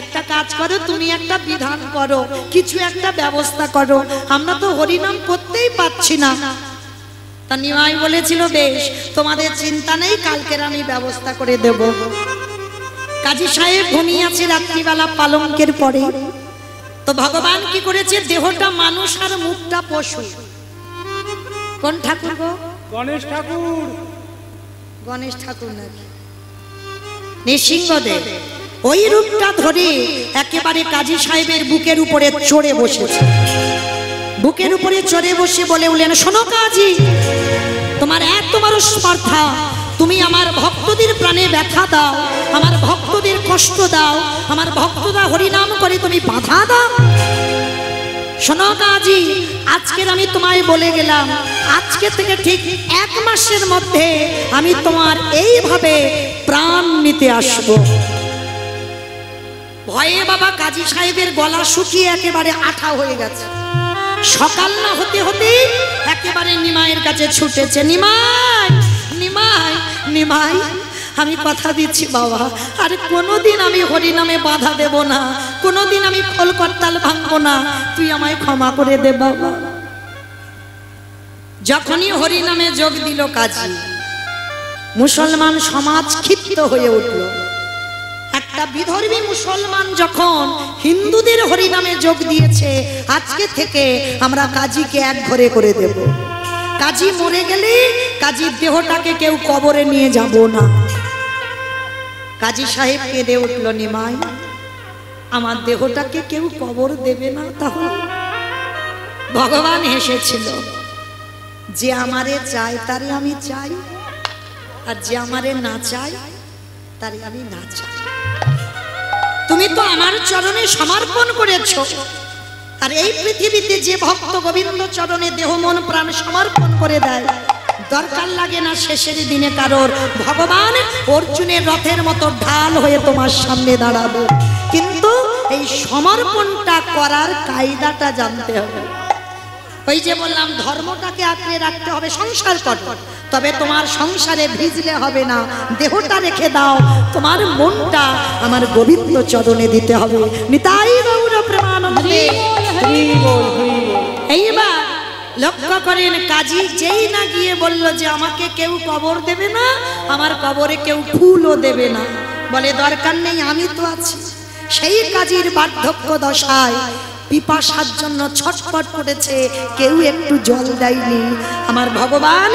একটা কাজ করো, তুমি একটা বিধান করো, কিছু একটা ব্যবস্থা করো, আমরা তো হরিনাম করতেই পাচ্ছি না। তা নিমাই বলেছিল, বেশ তোমাদের চিন্তা নেই, কালকের আমি ব্যবস্থা করে দেব। কাজী সাহেব ঘুমিয়ে আছে রাত্রিবেলা পালঙ্কের পরে। তো ভগবান কি করেছে, দেহটা মানুষ আর মুখটা পশু। কোন ঠাকুর গো? গণেশ ঠাকুর। গণেশ ঠাকুর নাকি নৃসিংহদেব, ওই রূপটা ধরে একেবারে কাজী সাহেবের বুকের উপরে চড়ে বসেছে। বুকের উপরে চড়ে বসে বলে উঠলেন, শোনো কাজী, তোমার এত বড় স্পর্ধা, তুমি আমার ভক্তদের প্রাণে ব্যথা দাও, আমার ভক্তদের কষ্ট দাও, আমার ভক্তরা হরিনাম করে তুমি বাধা দাও। শোনো কাজী, আজকের আমি তোমায় বলে গেলাম, আজকে থেকে ঠিক 1 মাসের মধ্যে আমি তোমার এইভাবে প্রাণ নিতে আসব। ভয়ে বাবা কাজী সাহেবের গলা শুকিয়ে একেবারে আঠা হয়ে গেছে। সকাল না হতে হতে একেবারে নিমাইয়ের কাছে ছুটেছে, নিমাই নিমাই নিমাই, আমি কথা দিচ্ছি বাবা, আর কোনোদিন আমি হরিনামে বাধা দেব না, কোনোদিন আমি খোল করতাল ভাঙবো না, তুই আমায় ক্ষমা করে দে বাবা। যখনই হরিনামে যোগ দিল কাজী, মুসলমান সমাজ ক্ষিপ্ত হয়ে উঠল। একটা বিধর্মী মুসলমান যখন হিন্দুদের হরিনামে যোগ দিয়েছে, আজকে থেকে আমরা কাজীকে এক ঘরে করে দেব। কাজী মরে গেলে কাজীর দেহটাকে কেউ কবরে নিয়ে যাব না। কাজী সাহেব কেঁদে উঠল, নিমাই আমার দেহটাকে কেউ কবর দেবে না তাহলে? ভগবান হেসেছিল, যে আমারে চায় তারে আমি চাই, আর যে আমারে না চাই তারে আমি না চাই। তুমি তো আমার চরণে সমর্পণ করেছ, আর এই পৃথিবীতে যে ভক্ত গোবিন্দ চরণে দেহ মন প্রাণ সমর্পণ করে দেয়, দরকার লাগে না শেষের দিনে কারোর ভগবান অর্জুনের রথের মতো ঢাল হয়ে তোমার সামনে দাঁড়াবো, কিন্তু এই সমর্পণটা করার কায়দাটা জানতে হবে। ওই যে বললাম, ধর্মটাকে আঁকড়ে রাখতে হবে, সংসার করো, তবে তোমার সংসারে ভিজলে হবে না, দেহটা রেখে দাও, তোমার মনটা আমার গোবিন্দ চরণে দিতে হবে। নিতাই গৌর প্রেমানন্দে। এইবার লক্ষ্য করেন, কাজী যেই না গিয়ে বলল যে আমাকে কেউ কবর দেবে না, আমার কবরে কেউ ফুলও দেবে না, বলে দরকার নেই, আমি তো আছি। সেই কাজীর বার্ধক্য দশায় পিপাসার জন্য ছটফট করেছে, কেউ একটু জল দেয়নি। আমার ভগবান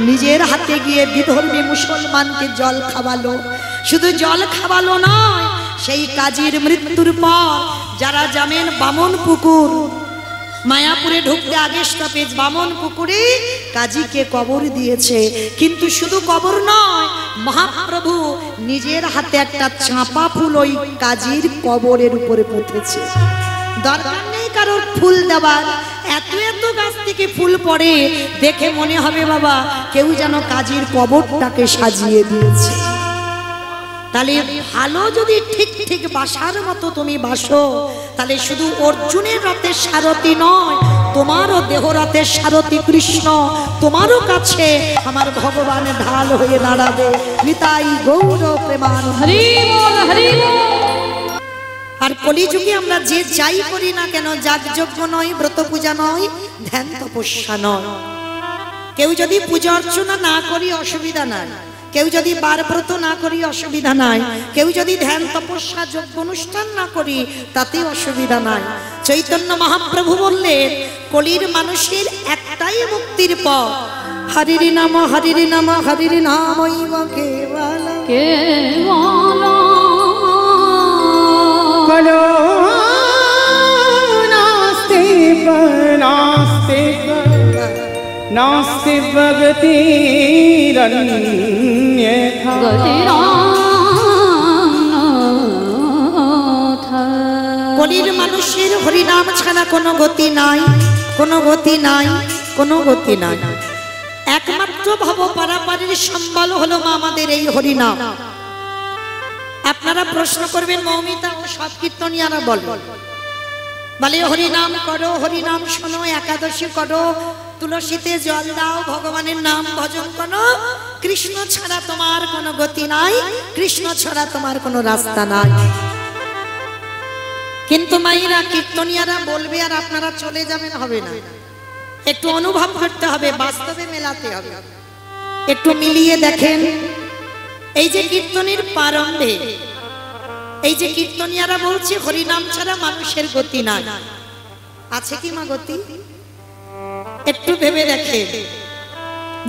নিজের হাতে গিয়ে বিধর্মী মুসলমানকে জল খাওয়ালো। শুধু জল খাওয়ালো নয়, সেই কাজীর মৃত্যুর পর যারা যাবেন বামন পুকুর, মায়াপুরে ঢুকতে আগে স্টপেজ বামন পুকুরে কাজীকে কবর দিয়েছে। কিন্তু শুধু কবর নয়, মহাপ্রভু নিজের হাতে একটা চাঁপা ফুল ওই কাজীর কবরের উপরে পুঁতেছে। দরকার নেই কারোর ফুল দেওয়ার, এত এত গাছ থেকে ফুল পড়ে, দেখে মনে হবে বাবা কেউ যেন কাজীর কবরটাকে সাজিয়ে দিয়েছে। তাহলে ভালো যদি ঠিক ঠিক বাসার মতো তুমি বাসো, তাহলে শুধু অর্জুনের রথের সারথি নয়, তোমারও দেহ রথের সারথি কৃষ্ণ, তোমারও কাছে আমার ভগবানের ঢাল হয়ে দাঁড়াবে। নিতাই গৌর প্রেমানন্দে। হরি বল হরি বল। আর কলিযুগে আমরা যে যাই করি না কেন, যাগযজ্ঞ নয়, ব্রত পূজা নয়, ধ্যান তপস্যা নয়, কেউ যদি পূজা অর্চনা না করি অসুবিধা নাই, কেউ যদি বার ব্রত না করি অসুবিধা নাই, কেউ যদি ধ্যান তপস্যা যজ্ঞ অনুষ্ঠান না করি তাতে অসুবিধা নাই। চৈতন্য মহাপ্রভু বললেন, কলির মানুষের একটাই মুক্তির পথ, হরির নাম হরির নাম হরির নামৈব কেবলম কেবলম বলো नास्ति गतिरन्यथा কলির মানুষের হরিনাম ছাড়া কোনো গতি নাই, কোনো গতি নাই, কোনো গতি নাই। একমাত্র ভব পারাপারের সম্বল হলো মা আমাদের এই হরিনাম। আপনারা প্রশ্ন করবেন মৌমিতা ও সব কীর্তনিয়ারা বলে হরিনাম করো, হরিনাম শোনো, একাদশী করো, তুলসীতে জল দাও, ভগবানের নাম ভজন করো, কৃষ্ণ ছাড়া তোমার কোনো গতি নাই, কৃষ্ণ ছাড়া তোমার কোনো রাস্তা নাই। কিন্তু মাইরা কীর্তনিয়ারা বলবে আর আপনারা চলে যাবেন, হবে না। একটু অনুভব করতে হবে, বাস্তবে মেলাতে হবে। একটু মিলিয়ে দেখেন, এই যে কীর্তনের প্রারম্ভে এই যে কীর্তনিয়ারা বলছে হরিনাম ছাড়া মানুষের গতি নাই, আছে কি মা গতি? একটু ভেবে দেখেন,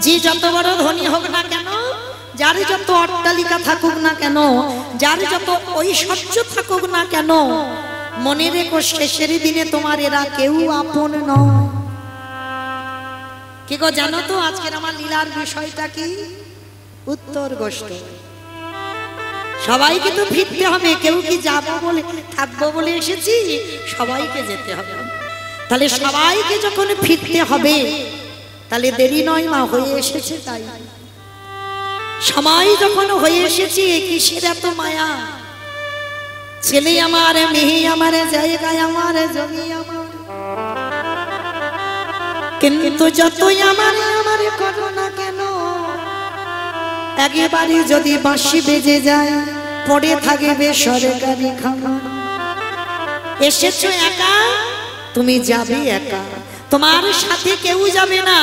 যে যত বড় ধনী হোক না কেন, যার যত অট্টালিকা থাকুক না কেন, যার যত ঐশ্বর্য থাকুক না কেন, মনে রেখো শেষের দিনে তোমার এরা কেউ আপন নয়। কি গো জানো তো আজকের আমার লীলার বিষয়টা কি? উত্তর গোষ্ঠ। সবাইকে তো ফিরতে হবে, কেউ কি যাবো বলে থাকবো বলে এসেছি? সবাইকে যেতে হবে। তাহলে সবাইকে যখন ফিরতে হবে, তাহলে দেরি নয় মা, হয়ে এসেছে তাই। সময় যখন হয়ে এসেছে, কিসের এত মায়া? ছেলে আমার, মেয়ে আমার, জায়গায় আমার, জমি আমার, কিন্তু যতই আমার আমার করো না কেন, একেবারে যদি বাঁশি বেজে যায়, পড়ে থাকবে সরকারি খাবার। এসেছো একা, তুমি যাবে একা, তোমার সাথে কেউ যাবে না।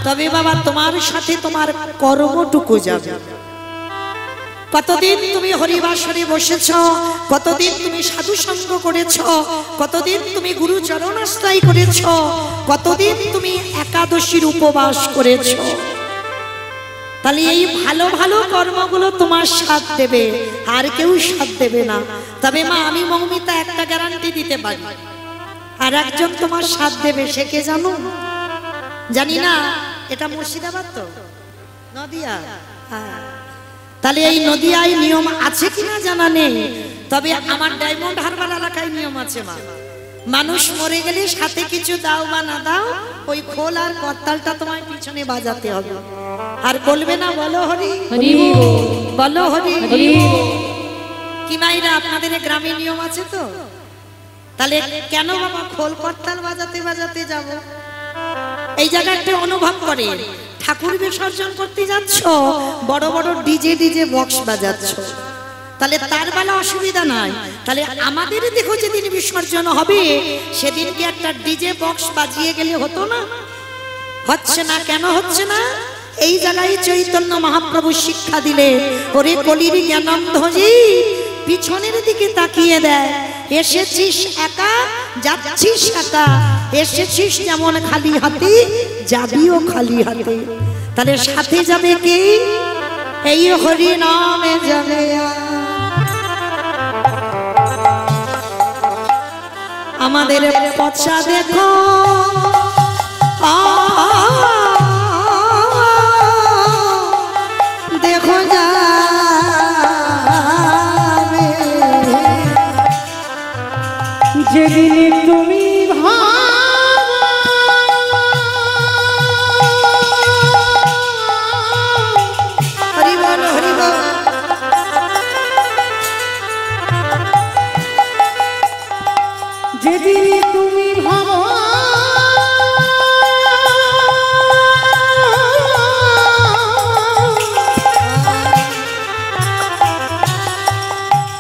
তবে বাবা তোমার সাথে তোমার কর্মটুকু যাবে। কতদিন তুমি হরিবাসরে বসেছ, কতদিন তুমি সাধু সঙ্গ করেছ, কতদিন তুমি গুরু চরণ আশ্রয় করেছ, কতদিন তুমি একাদশীর উপবাস করেছ। তাহলে এই ভালো ভালো কর্মগুলো তোমার সাথ দেবে, আর কেউ সাথ দেবে না। তবে মা আমি মৌমিতা একটা গ্যারান্টি দিতে পারি, আর একজন তোমার সাথ দেবে, সে কে জানো? জানি না, এটা মুর্শিদাবাদ তো, নদিয়া। হ্যাঁ, তাহলে এই নদিয়ায় নিয়ম আছে কিনা জানা নেই, তবে আমার ডায়মন্ড হারবার এলাকায় নিয়ম আছে মা। মানুষ মরে গেলে সাথে কিছু দাও বা না দাও, ওই খোল আর করতালটা তোমায় পিছনে বাজাতে হবে, আর বলবে না বলো হরি হরি, বলো হরি হরি। কি মাইরা আপনাদের গ্রামে নিয়ম আছে তো? তাহলে কেন বাবা খোল করতাল বাজাতে বাজাতে যাব? এই জায়গাটা অনুভব করে, ঠাকুর বিসর্জন করতে যাচ্ছ, বড় বড় ডিজে বক্স বাজাচ্ছ, তাহলে তার বেলা অসুবিধা নাই। তাহলে আমাদের দেখো যেদিন বিসর্জন হবে, সেদিন কি একটা ডিজে বক্স বাজিয়ে গেলে হতো না? হচ্ছে না, কেন হচ্ছে না? এই জায়গায় চৈতন্য মহাপ্রভু শিক্ষা দিলে, ওরে কলির জ্ঞানন্ধজি, পিছনের দিকে তাকিয়ে দেয়, এসেছিস একা, যাচ্ছিস একা, এসেছিস যেমন খালি হাতে, যাবিও খালি হাতে। তাহলে সাথে যাবে কে? এই হরি নামে যাবে। আমাদের পচা দেখো, দেখো যাবে যেদিন তুমি হরি বল হরি বল। যেদিন তুমি ভাবো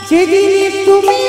যেদিন তুমি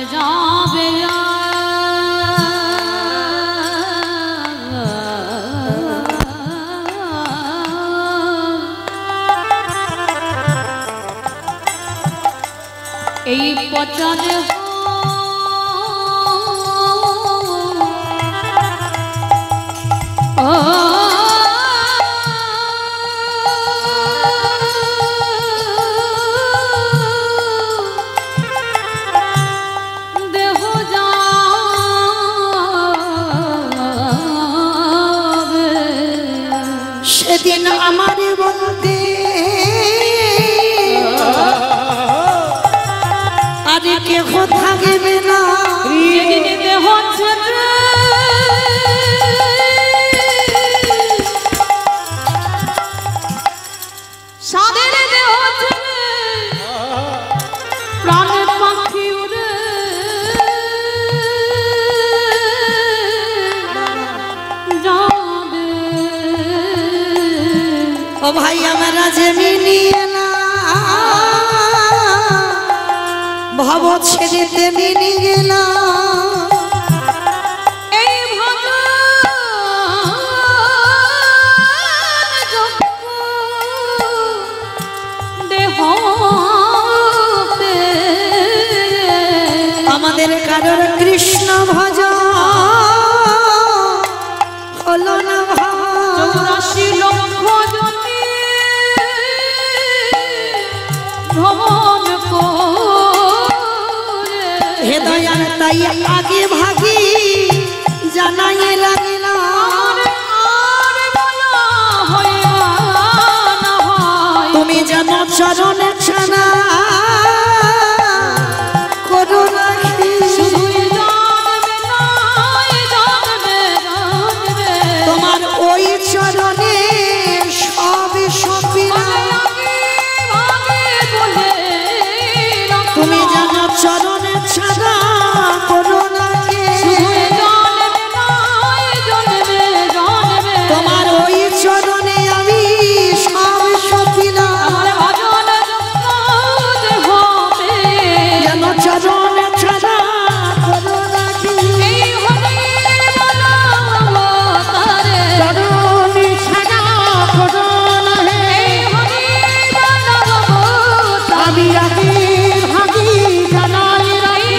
যাবে এই পচা দেহ সেদিন আমার বলতে আরে কেহ থাকবে না যেদিন দেহ ছেড়ে সাদের দেহ ছেড়ে প্রাণের পাখি উড়ে যাবে ও ভাই আমরা যেমিনিয়ে না ভব ছেড়ে তেমিনি গেলাম এই দেহ আমাদের কারোর কৃষ্ণ ভজ হলো না চৌরাশি লক্ষ জনে ভ্রমণ করে হে দয়াল তাই আগে ভাগি জানাই লাগিলাম আর বলা হয় না হয় তুমি যেন চরণে ছানা করো রাখি শুধুই জানবে নয় জানবে জানবে তোমার ওই চরণে সব সপিলাম তুমি যেন চরণে ছাড়া করো না কে তোমার ওই চরণে আমি সব সপিলাম যেন চরণে ছাড়া করো না কে চরণে ছাড়া করো না হে আমি আগে ভাগি জানাই রাখি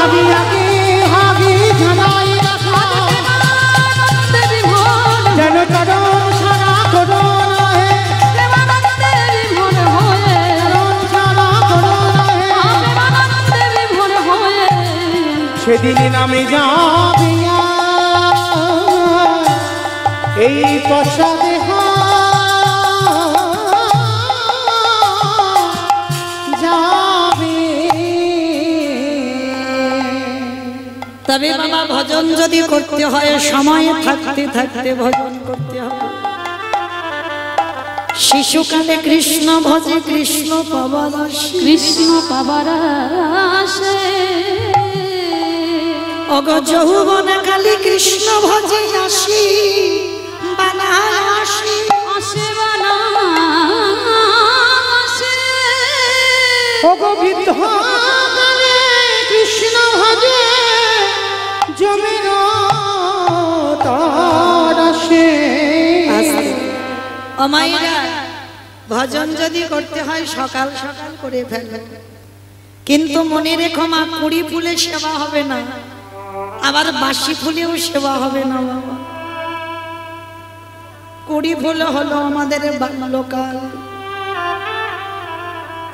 আমি আগে ভাগি জানাই রাখি যেন চরণ ছাড়া করো না হে চরণ ছাড়া করো না হে সেদিন নামে যাবে এই পচা দেহ যাবে তবে বাবা ভজন যদি করতে হয় সময় থাকতে থাকতে ভজন করতে হবে শিশুকালে কৃষ্ণ ভজে কৃষ্ণ পাবার আশে কৃষ্ণ পাবার আশে অগ যৌবনে কালী কৃষ্ণ ভজে আসি বানাসি আসে বানা আসে অগ বৃদ্ধকালে কৃষ্ণ ভজে জমির তারাসে অমাইরা ভজন যদি করতে হয় সকাল সকাল করে ফেলে কিন্তু মনে রেখো মা কুড়ি ফুলে সেবা হবে না আবার বাসি ফুলেও সেবা হবে না বাবা কুড়ি ফুল হলো আমাদের বাল্যকাল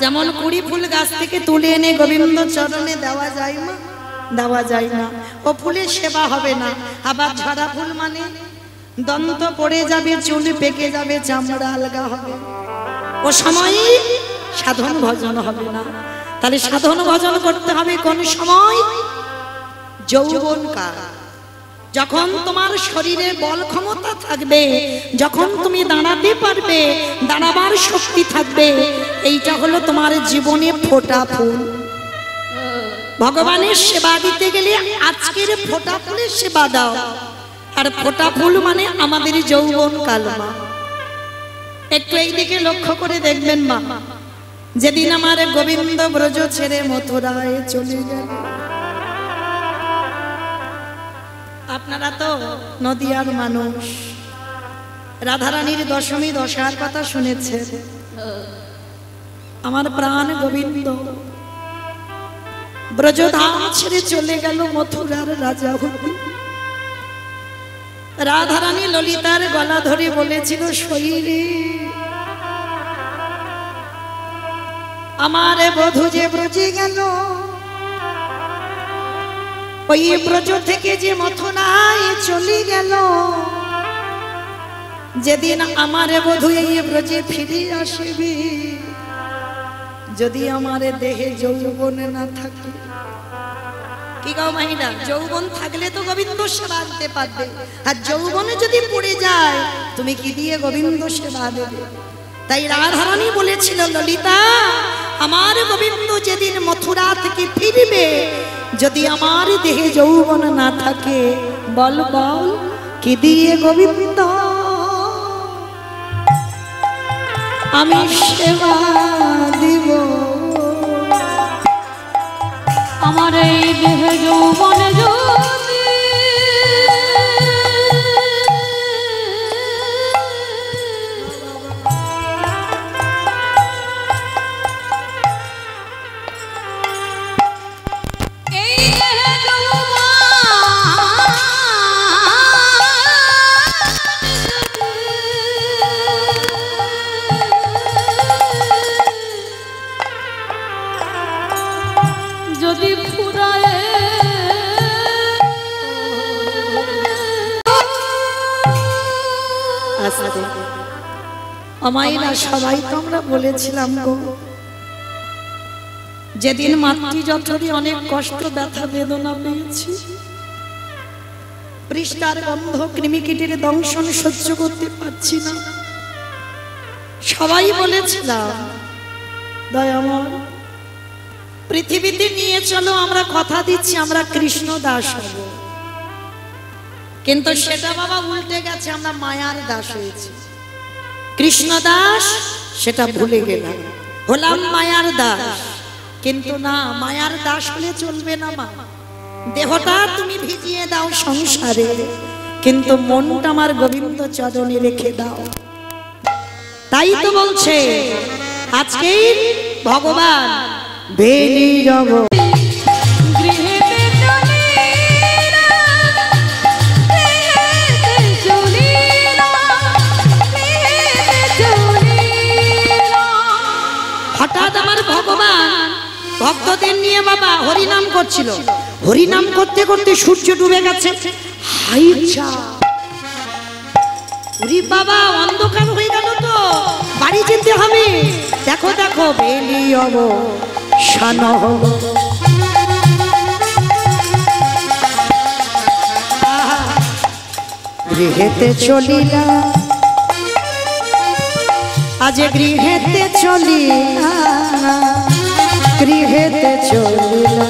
যেমন কুড়ি ফুল গাছ থেকে তুলে এনে গোবিন্দ চরণে দেওয়া যায় না দেওয়া যায় না ও ফুলের সেবা হবে না আবার ঝরা ফুল মানে দন্ত পড়ে যাবে চুল পেকে যাবে চামড়া আলগা হবে ও সময় সাধন ভজন হবে না তাহলে সাধন ভজন করতে হবে কোন সময় যৌবনকাল যখন তোমার শরীরে বল ক্ষমতা থাকবে যখন তুমি দাঁড়াতে পারবে দাঁড়াবার শক্তি থাকবে এইটা হলো তোমার জীবনে ফোটা ফুল ভগবানের সেবা দিতে গেলে আজকের ফোটা ফুলের সেবা দাও আর ফোটা ফুল মানে আমাদের যৌবন কাল মা একটু এই দিকে লক্ষ্য করে দেখবেন মা যেদিন আমার গোবিন্দ ব্রজ ছেড়ে মথুরায় চলে গেল। আপনারা তো নদিয়ার মানুষ, রাধারানীর দশমী দশার কথা শুনেছেন। আমার প্রাণ গোবিন্দ ব্রজধাম ছেড়ে চলে গেল মথুরার রাজা হতে। রাধারানী ললিতার গলা ধরে বলেছিল, শরীরে আমার বধূ যে ব্রজে গেল, ওই ব্রজ থেকে যে মথুরায় চলে গেল, যেদিন আমার বধূ এই ব্রজে ফিরে আসবে, যদি আমার দেহে যৌবন না থাকে। কি গাও মাহিরা, যৌবন থাকলে তো গোবিন্দ সেবা আনতে পারবে, আর যৌবনে যদি পড়ে যায় তুমি কি দিয়ে গোবিন্দ সেবা দেবে? তাই রাধারানী বলেছিল, ললিতা আমার গোবিন্দ যেদিন মথুরা থেকে ফিরবে, যদি আমার দেহে যৌবন না থাকে, বল বল কি দিয়ে গোবিন্দ আমি সেবা দিব? আমার এই দেহে যৌবনে যদি আমাইরা সবাই তো আমরা বলেছিলাম গো, যেদিন মাতৃজঠরে অনেক কষ্ট ব্যথা বেদনা পেয়েছি, পৃষ্ঠার গন্ধ কৃমিকীটের দংশন সহ্য করতে পারছি না, সবাই বলেছিলাম দয়াময় পৃথিবীতে নিয়ে চলো, আমরা কথা দিচ্ছি আমরা কৃষ্ণ দাস হব। কিন্তু সেটা বাবা উল্টে গেছে, আমরা মায়ার দাস হয়েছি। কৃষ্ণ দাস সেটা ভুলে গেলাম, হলাম মায়ার দাস। কিন্তু না, মায়ার দাস হলে চলবে না মা। দেহটা তুমি ভিজিয়ে দাও সংসারে, কিন্তু মনটা আমার গোবিন্দ চরণে রেখে দাও। তাই তো বলছে আজকে ভগবান বেলি জগ হঠাৎ আমার ভগবান ভক্তদের নিয়ে বাবা হরিনাম করছিল। হরিনাম করতে করতে সূর্য ডুবে গেছে। হাই যা, ওরে বাবা অন্ধকার হয়ে গেল তো, বাড়ি যেতে হবে। দেখো দেখো বেলি অবসান হলো, গৃহেতে চলিলা, আজ গৃহেতে চলিলা, গৃহেতে চলিলা।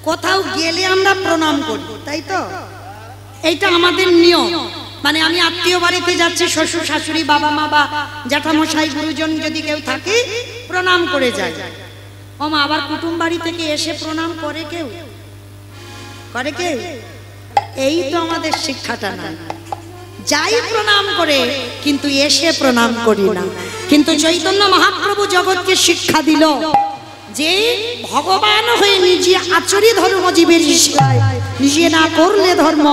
কোথাও গেলে আমরা প্রণাম করি, তাই তো? এইটা আমাদের নিয়ম। মানে আমি আত্মীয় বাড়িতে যাচ্ছি, শ্বশুর শাশুড়ি বাবা মা বা জ্যাঠামশাই গুরুজন যদি কেউ থাকে প্রণাম করে যায়। ও মা, আবার কুটুম বাড়ি থেকে এসে প্রণাম করে কেউ? করে কেউ? এই তো আমাদের শিক্ষাটা না। যাই প্রণাম করে, কিন্তু এসে প্রণাম করি না। কিন্তু চৈতন্য মহাপ্রভু জগৎকে শিক্ষা দিল যে ভগবান হয়ে নিজে আচরি ধর্ম জীবের শিখায়, নিজে না করলে ধর্ম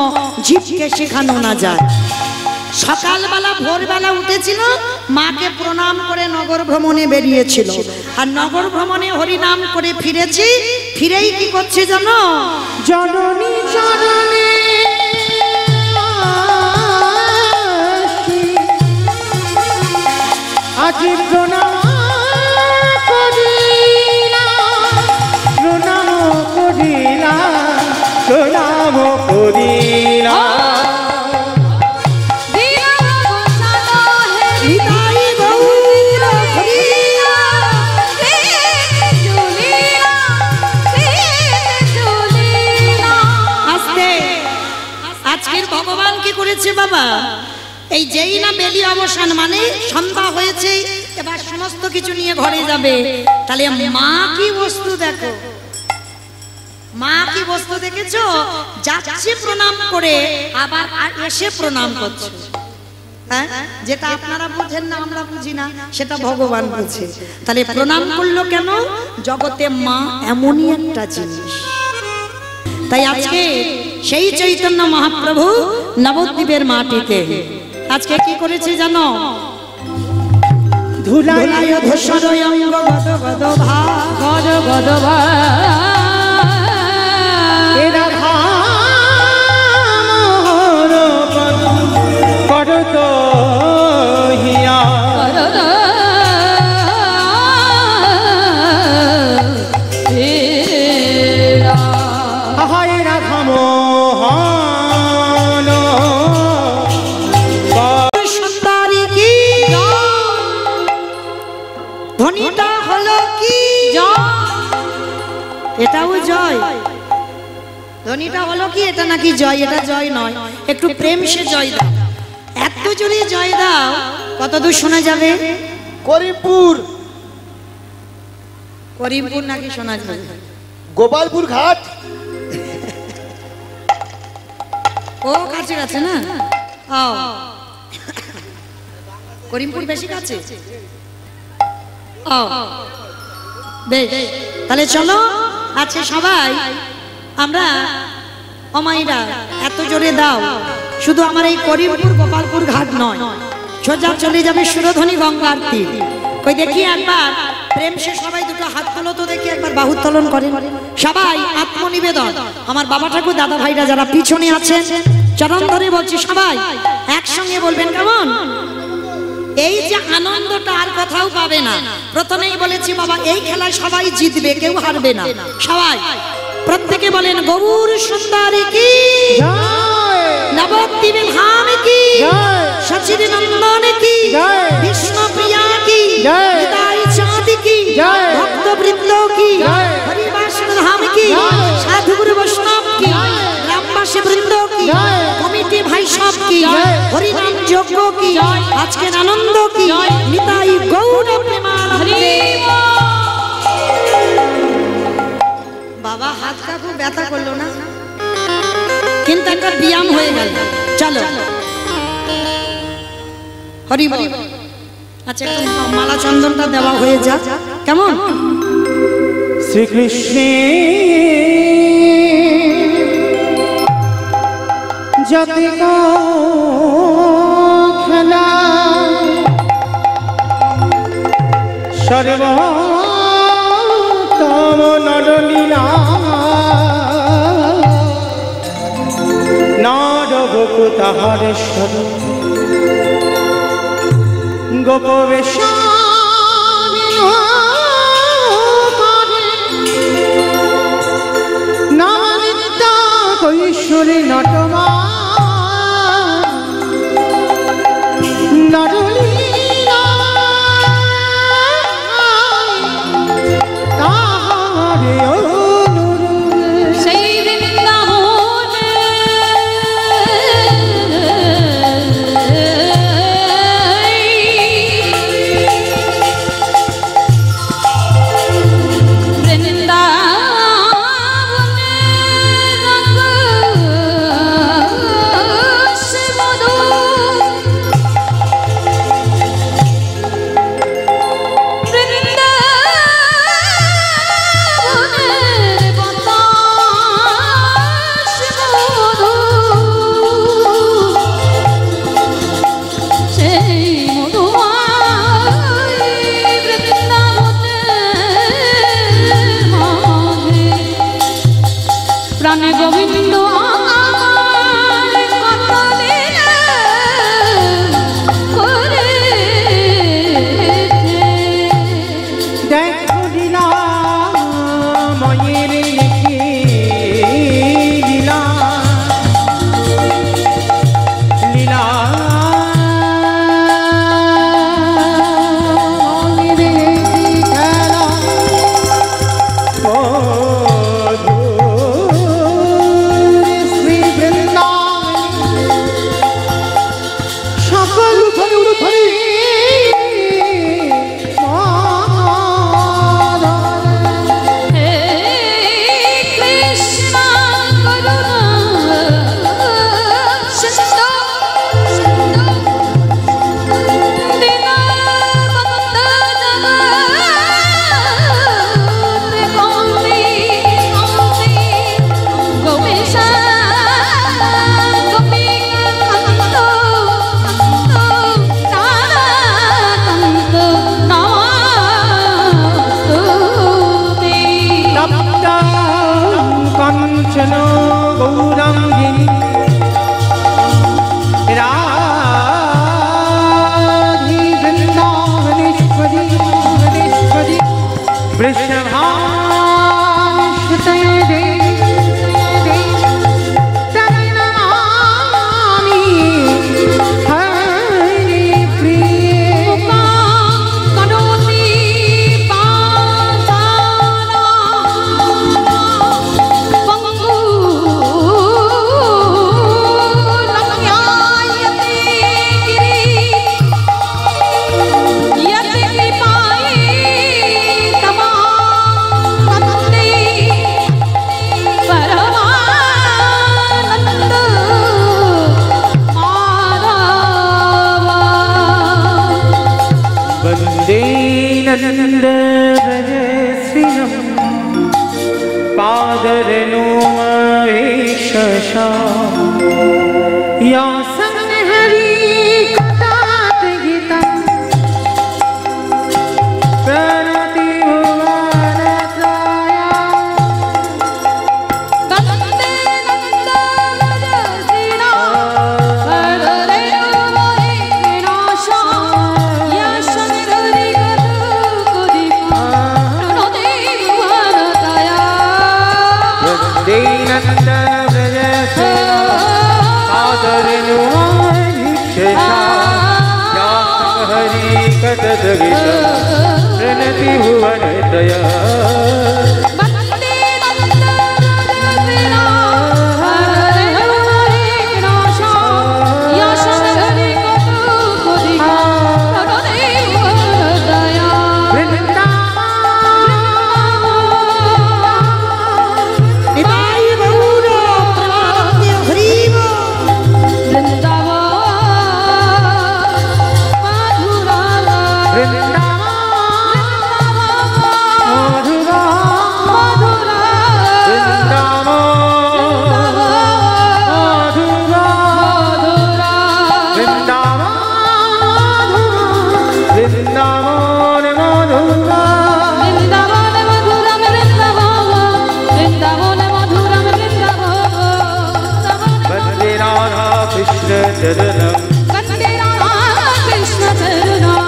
জীবকে শেখানো না যায়। সকালবেলা ভোরবেলা উঠেছিল, মাকে প্রণাম করে নগর ভ্রমণে বেরিয়েছিল। আর নগর ভ্রমণে হরিনাম করে ফিরেছি। ফিরেই কি করছে জানো? জননী চরণে আজ প্রণাম নাম করিলা আজকের ভগবান কি করেছে বাবা, এই যেই না বেলি অবসান মানে সন্ধ্যা হয়েছে, এবার সমস্ত কিছু নিয়ে ঘরে যাবে, তাহলে মা কি বস্তু দেখো, মা কি বস্তু দেখেছো, যাচ্ছে প্রণাম করে আবার এসে প্রণাম করছে। হ্যাঁ, যেটা আপনারা বুঝেন না আমরা বুঝি না, সেটা ভগবান বুঝে। তাহলে প্রণাম করলো কেন, জগতে মা এমনই একটা জিনিস। তাই আজকে সেই চৈতন্য মহাপ্রভু নবদ্বীপের মাটিতে আজকে কি করেছে জানো, ধুলায় ধূসর অঙ্গ গদ গদ ভা গদ গদ ভা এরা ভামর পদ করত হিয়া হায় রাধা মোহন সুন্দরী কি ধ্বনিটা হলো কি, এটাও জয়, ধ্বনিটা হলো কি, এটা নাকি জয়, এটা জয় নয়, একটু প্রেম সে জয় দাও, এত জোরে জয় দাও কত দূর শোনা যাবে, করিমপুর, করিমপুর নাকি শোনা যাবে, গোপালপুর ঘাট, ও কাছে কাছে না, ও করিমপুর বেশি কাছে, ও বেশ, তাহলে চলো আচ্ছা সবাই আমরা অমাইরা এত জোরে দাও, শুধু আমার এই করিমপুর গোপালপুর ঘাট নয়, সোজা চলে যাবে সুরধ্বনি গঙ্গার তীর। কই দেখি একবার প্রেম সে সবাই দুটো হাত তোলো তো দেখি, একবার বাহু উত্তোলন করেন সবাই, আত্মনিবেদন। আমার বাবা ঠাকুর দাদা ভাইরা যারা পিছনে আছেন চরণ ধরে বলছি, সবাই একসঙ্গে বলবেন কেমন, এই যে আনন্দটা আর কোথাও পাবে না। প্রথমেই বলেছি বাবা এই খেলায় সবাই জিতবে, কেউ হারবে না, সবাই প্রত্যেকে বলেন গৌর সুন্দরী কি, নবদ্বীপের ধাম কি, সচির নন্দন কি, বিষ্ণু প্রিয়া কি, হৃদয় চাঁদ কি, ভক্ত বৃন্দ কি, হরিবাসন ধাম কি, সাধুগুরু বৈষ্ণব কি, গ্রামবাসী বৃন্দ কি, কমিটি ভাই সব কি, হরিনাম যজ্ঞ কি, আজকের আনন্দ কি, নিতাই গৌর প্রেমানন্দে। বাবা হাত কাকু ব্যথা করলো না, কিন্তু একটা ব্যায়াম হয়ে গেল। চলো হরি বল। আচ্ছা একটু মালা চন্দনটা দেওয়া হয়ে যাক, কেমন? শ্রীকৃষ্ণের যতি খেলা সর্বোত্তম নরলীলা নরবকু তাহার স্বরূপ গোপবেশ নামিত কৈশোরী নটমা নরলীলা তাহারে সেই বৃন্দাবনে প্রাণে গোবিন্দ আমার কত লীলা করেছে। দেখো লীলা ময়ের কাঞ্চন গৌরাঙ্গিনী রাধি বৃন্দাবনেশ্বরী বৃষভানুসুতে দেবী তন্নমামি হরি প্রিয়ে কনোতি পাতানা পঙ্গু লম্যায়তে গিরি ইয়তে কৃপায়ে তমাং বন্দে পরমানন্দ মাধবা वन्दे नन्दव्रजश्रियं पादरेणुमहेशशा या संहरि कटात् गीतं प्रणति भुवनत्रया वन्दे नन्दव्रजश्रीना वरदेवमहेशा यशोधरि गदकुदिमा प्रणते भुवनत्रया वन्दे नन्दव्रजश्रियं पादरेणुमहेशशा या संहरि कटात् गीतं प्रणति भुवनत्रया वन्दे नन्दव्रजश्रीना वरदेवमहेशा यशोधरि गदकुदिमा प्रणते भुवनत्रया নিতাই গৌর প্রেমানন্দে হরি বল।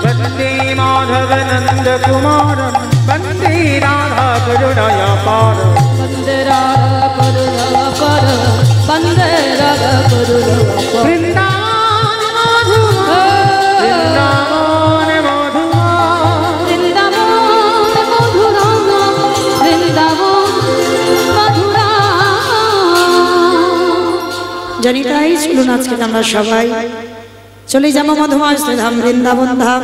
वन्दे माधवनन्द कुमारं वन्दे राधा करुणया पारं वृन्दावन मधुरा জানি তাই চলুন আজকে আমরা সবাই চলে যাবো মধুময় শ্রীধাম বৃন্দাবন ধাম।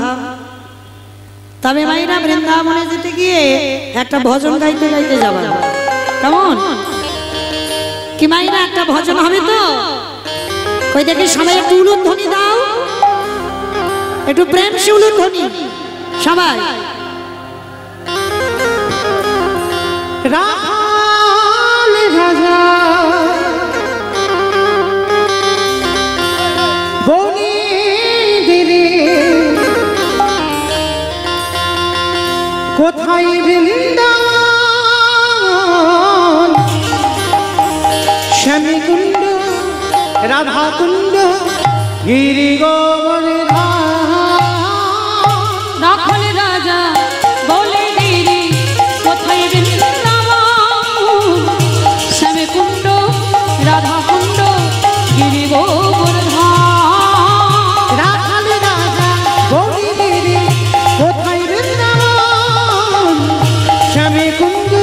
তবে মাইরা বৃন্দাবনে যেতে গিয়ে একটা ভজন গাইতে গাইতে যাবা, কেমন কি মাইরা? একটা ভজন হবে তো, কই দেখি সবাই একটু উলুধ্বনি দাও, একটু প্রেম সে উলুধ্বনি সবাই। রাখাল রাজা বনি দিলে কোথায় বৃন্দাবন শ্যামীকুণ্ড রাধাকুণ্ড গিরি গোবর্ধন রাখাল রাজা বলে দিলি কোথায় বৃন্দাবন শ্যামকুণ্ড রাধাকুণ্ড গিরি গোবর্ধন রাখাল রাজা বনি দিলে কোথায় বৃন্দাবন শ্যামীকুণ্ড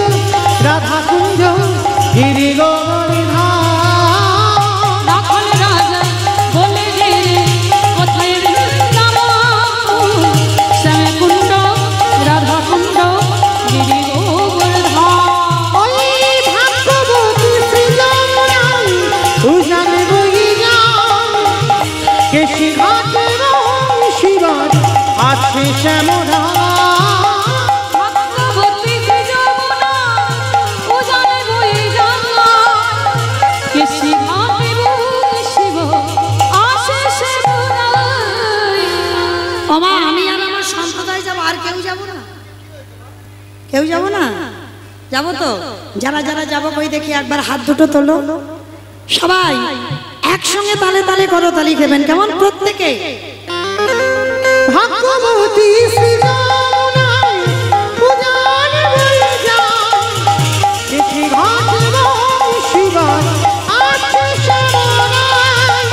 রাধাকুণ্ড গিরি গোবর্ধন রাখাল রাজা বলে দিলি কোথায় বৃন্দাবন শ্যামকুণ্ড রাধাকুণ্ড গিরি গোবর্ধন ওই ভাগ্যবতী শ্রীযমুনায় উজান বই যান কেশি ঘাটের শিবার আছে শ্যামরা ভগবতী যমুনা উজানে বয়ে যায় কেশি ঘাটে শিব আশিসে বুড়াই। ওমা আমি আর আমার সম্প্রদায় যাবো, আর কেউ যাব না, কেউ যাব না। যাবো তো? যারা যারা যাবো কই দেখি একবার হাত দুটো তোলো। সবাই একসঙ্গে তালে তালে করো, তালি খেবেন কেমন? প্রত্যেকে ভাগ্যবতী শ্রী যমুনায় পূজার বয়ে যায়, দেখি ঘাট শিবায় আছে শ্যামরায়।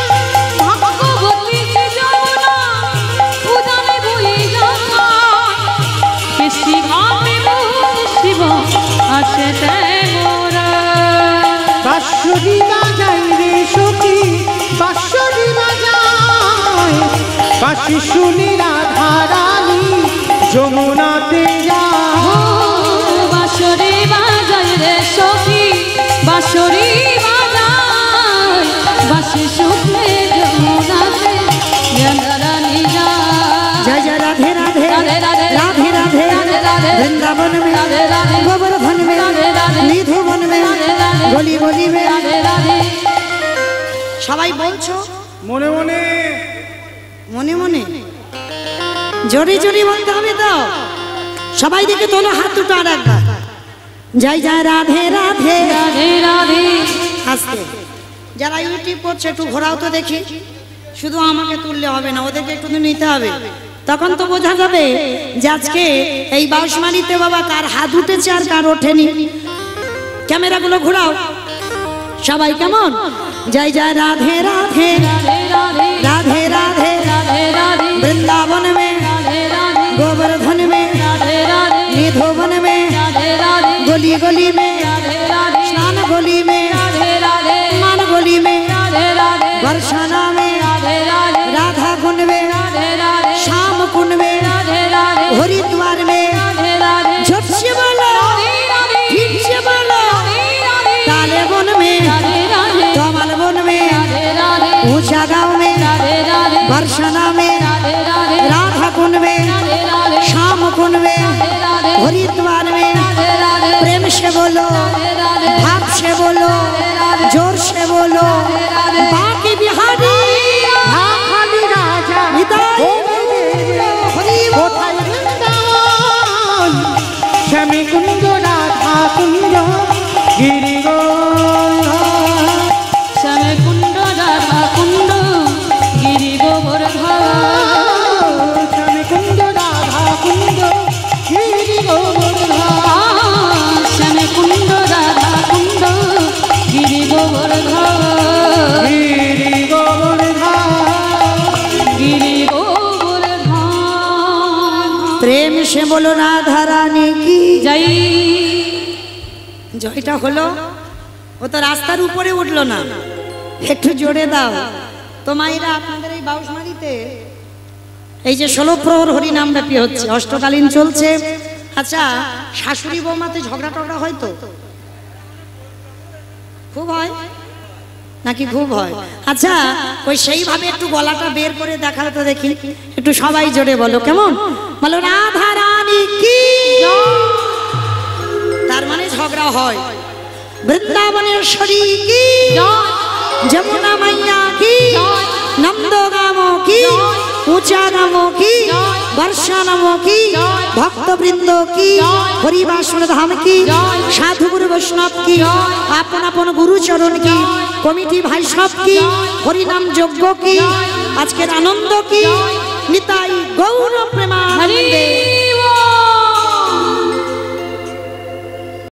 ভগবতী শ্রী যমুনা উদানে বয়ে যায়, কেশি ঘাটে শিব আসে মোরা। বাঁশরি বাজাই রে সখী, বাঁশরি বাজায়, বাঁশি শুনি রাধা রানী যমুনাতে যায়। বাঁশরি বাজায় রে সখী, বাঁশরি বাজায়, বাঁশি শুনে যমুনাতে রানী যায়। जय जय राधे राधे राधे राधे राधे राधे राधे राधे वृंदावन में राधे राधे गोवर्धन में राधे राधे निधुवन में राधे राधे गली गली में। রাধে রাধে। সবাই বলছো মনে মনে মনে মনে, জোরে জোরে বলতে হবে তো। সবাই দিকে তোলো হাত দুটো আর একবার। জয় জয় রাধে রাধে রাধে রাধে। আস্তে। যারা ইউটিউব করছে একটু ঘোরাও তো দেখি। শুধু আমাকে তুললে হবে না, ওদেরকে একটু নিতে হবে, তখন তো বোঝা যাবে যে আজকে এই বাউসমারিতে বাবা কার হাত উঠেছে আর কার ওঠেনি। ক্যামেরাগুলো ঘোরাও সবাই কেমন? জয় জয় রাধে রাধে রাধে রাধে राधे राधे রাধে রাধে वृंदावन में রাধে রাধে गोवर्धन में রাধे রাধে निधुवन में রাধे राधे गली गली में राधे राधे स्नान गली में राधे राधे मान गली में राधे राधे बरसाना में राधे राधे राधा कुंड में राधे राधे श्याम कुंड में राधे राधे हरिद्वार में राधे राधे झट से बोलो राधे फिर से बोलो राधे काले वन में राधे राधे कमल वन में राधे राधे ऊंचा गांव में राधे राधे बरसाना में राधे राधे राधा कुंड में राधे राधे श्याम कुंड में राधे हरिद्वार में राधे राधे प्रेम से बोलो, राधे भाव से बोलो, जोर से बोलो। बाकी बिहारी খালি রাজা হৃদয় হরি বল। কোথায় বৃন্দাবন, শ্যামী কুঞ্জ রাধা কুঞ্জ গিরি শ্যামে কুণ্ড রাধা কুণ্ড গিরি গোবর্ধন। শ্যামী কুঞ্জ রাধা কুঞ্জ গিরি শ্যামে কুণ্ড রাধা কুণ্ড গিরি গোবর্ধন। গিরি গিরি গোবর্ধন। প্রেম সে বলো রাধা রানী কি জয়। জয়টা হলো, ও তো রাস্তার উপরে উঠলো না, একটু জোরে দাও তো মায়েরা। আপনাদের এই বাউসমারিতে এই যে 16 প্রহর হরিনাম ব্যাপী হচ্ছে, অষ্টকালীন চলছে। আচ্ছা, শাশুড়ি বৌমাতে ঝগড়া টগড়া হয় তো? খুব হয় নাকি? খুব হয়। আচ্ছা, ওই সেইভাবে একটু গলাটা বের করে দেখাও তো দেখি, একটু সবাই জোরে বলো কেমন? বলো রাধা রানী কি। তার মানে ঝগড়া হয়। বৃন্দাবনেশ্বরী কি, যমুনা মাইয়া কি, নন্দগাম কি, ऊंचा गामो की, वर्षा नमो की, भक्त वृंदो की, हरिवासुर धाम की, साधु गुरु वैष्णव की, आपन आपन गुरु चरण की, कमिटी भाई सब की, हरिनाम यज्ञ की, आज के आनंद की, निताई गौर प्रेमानंदे।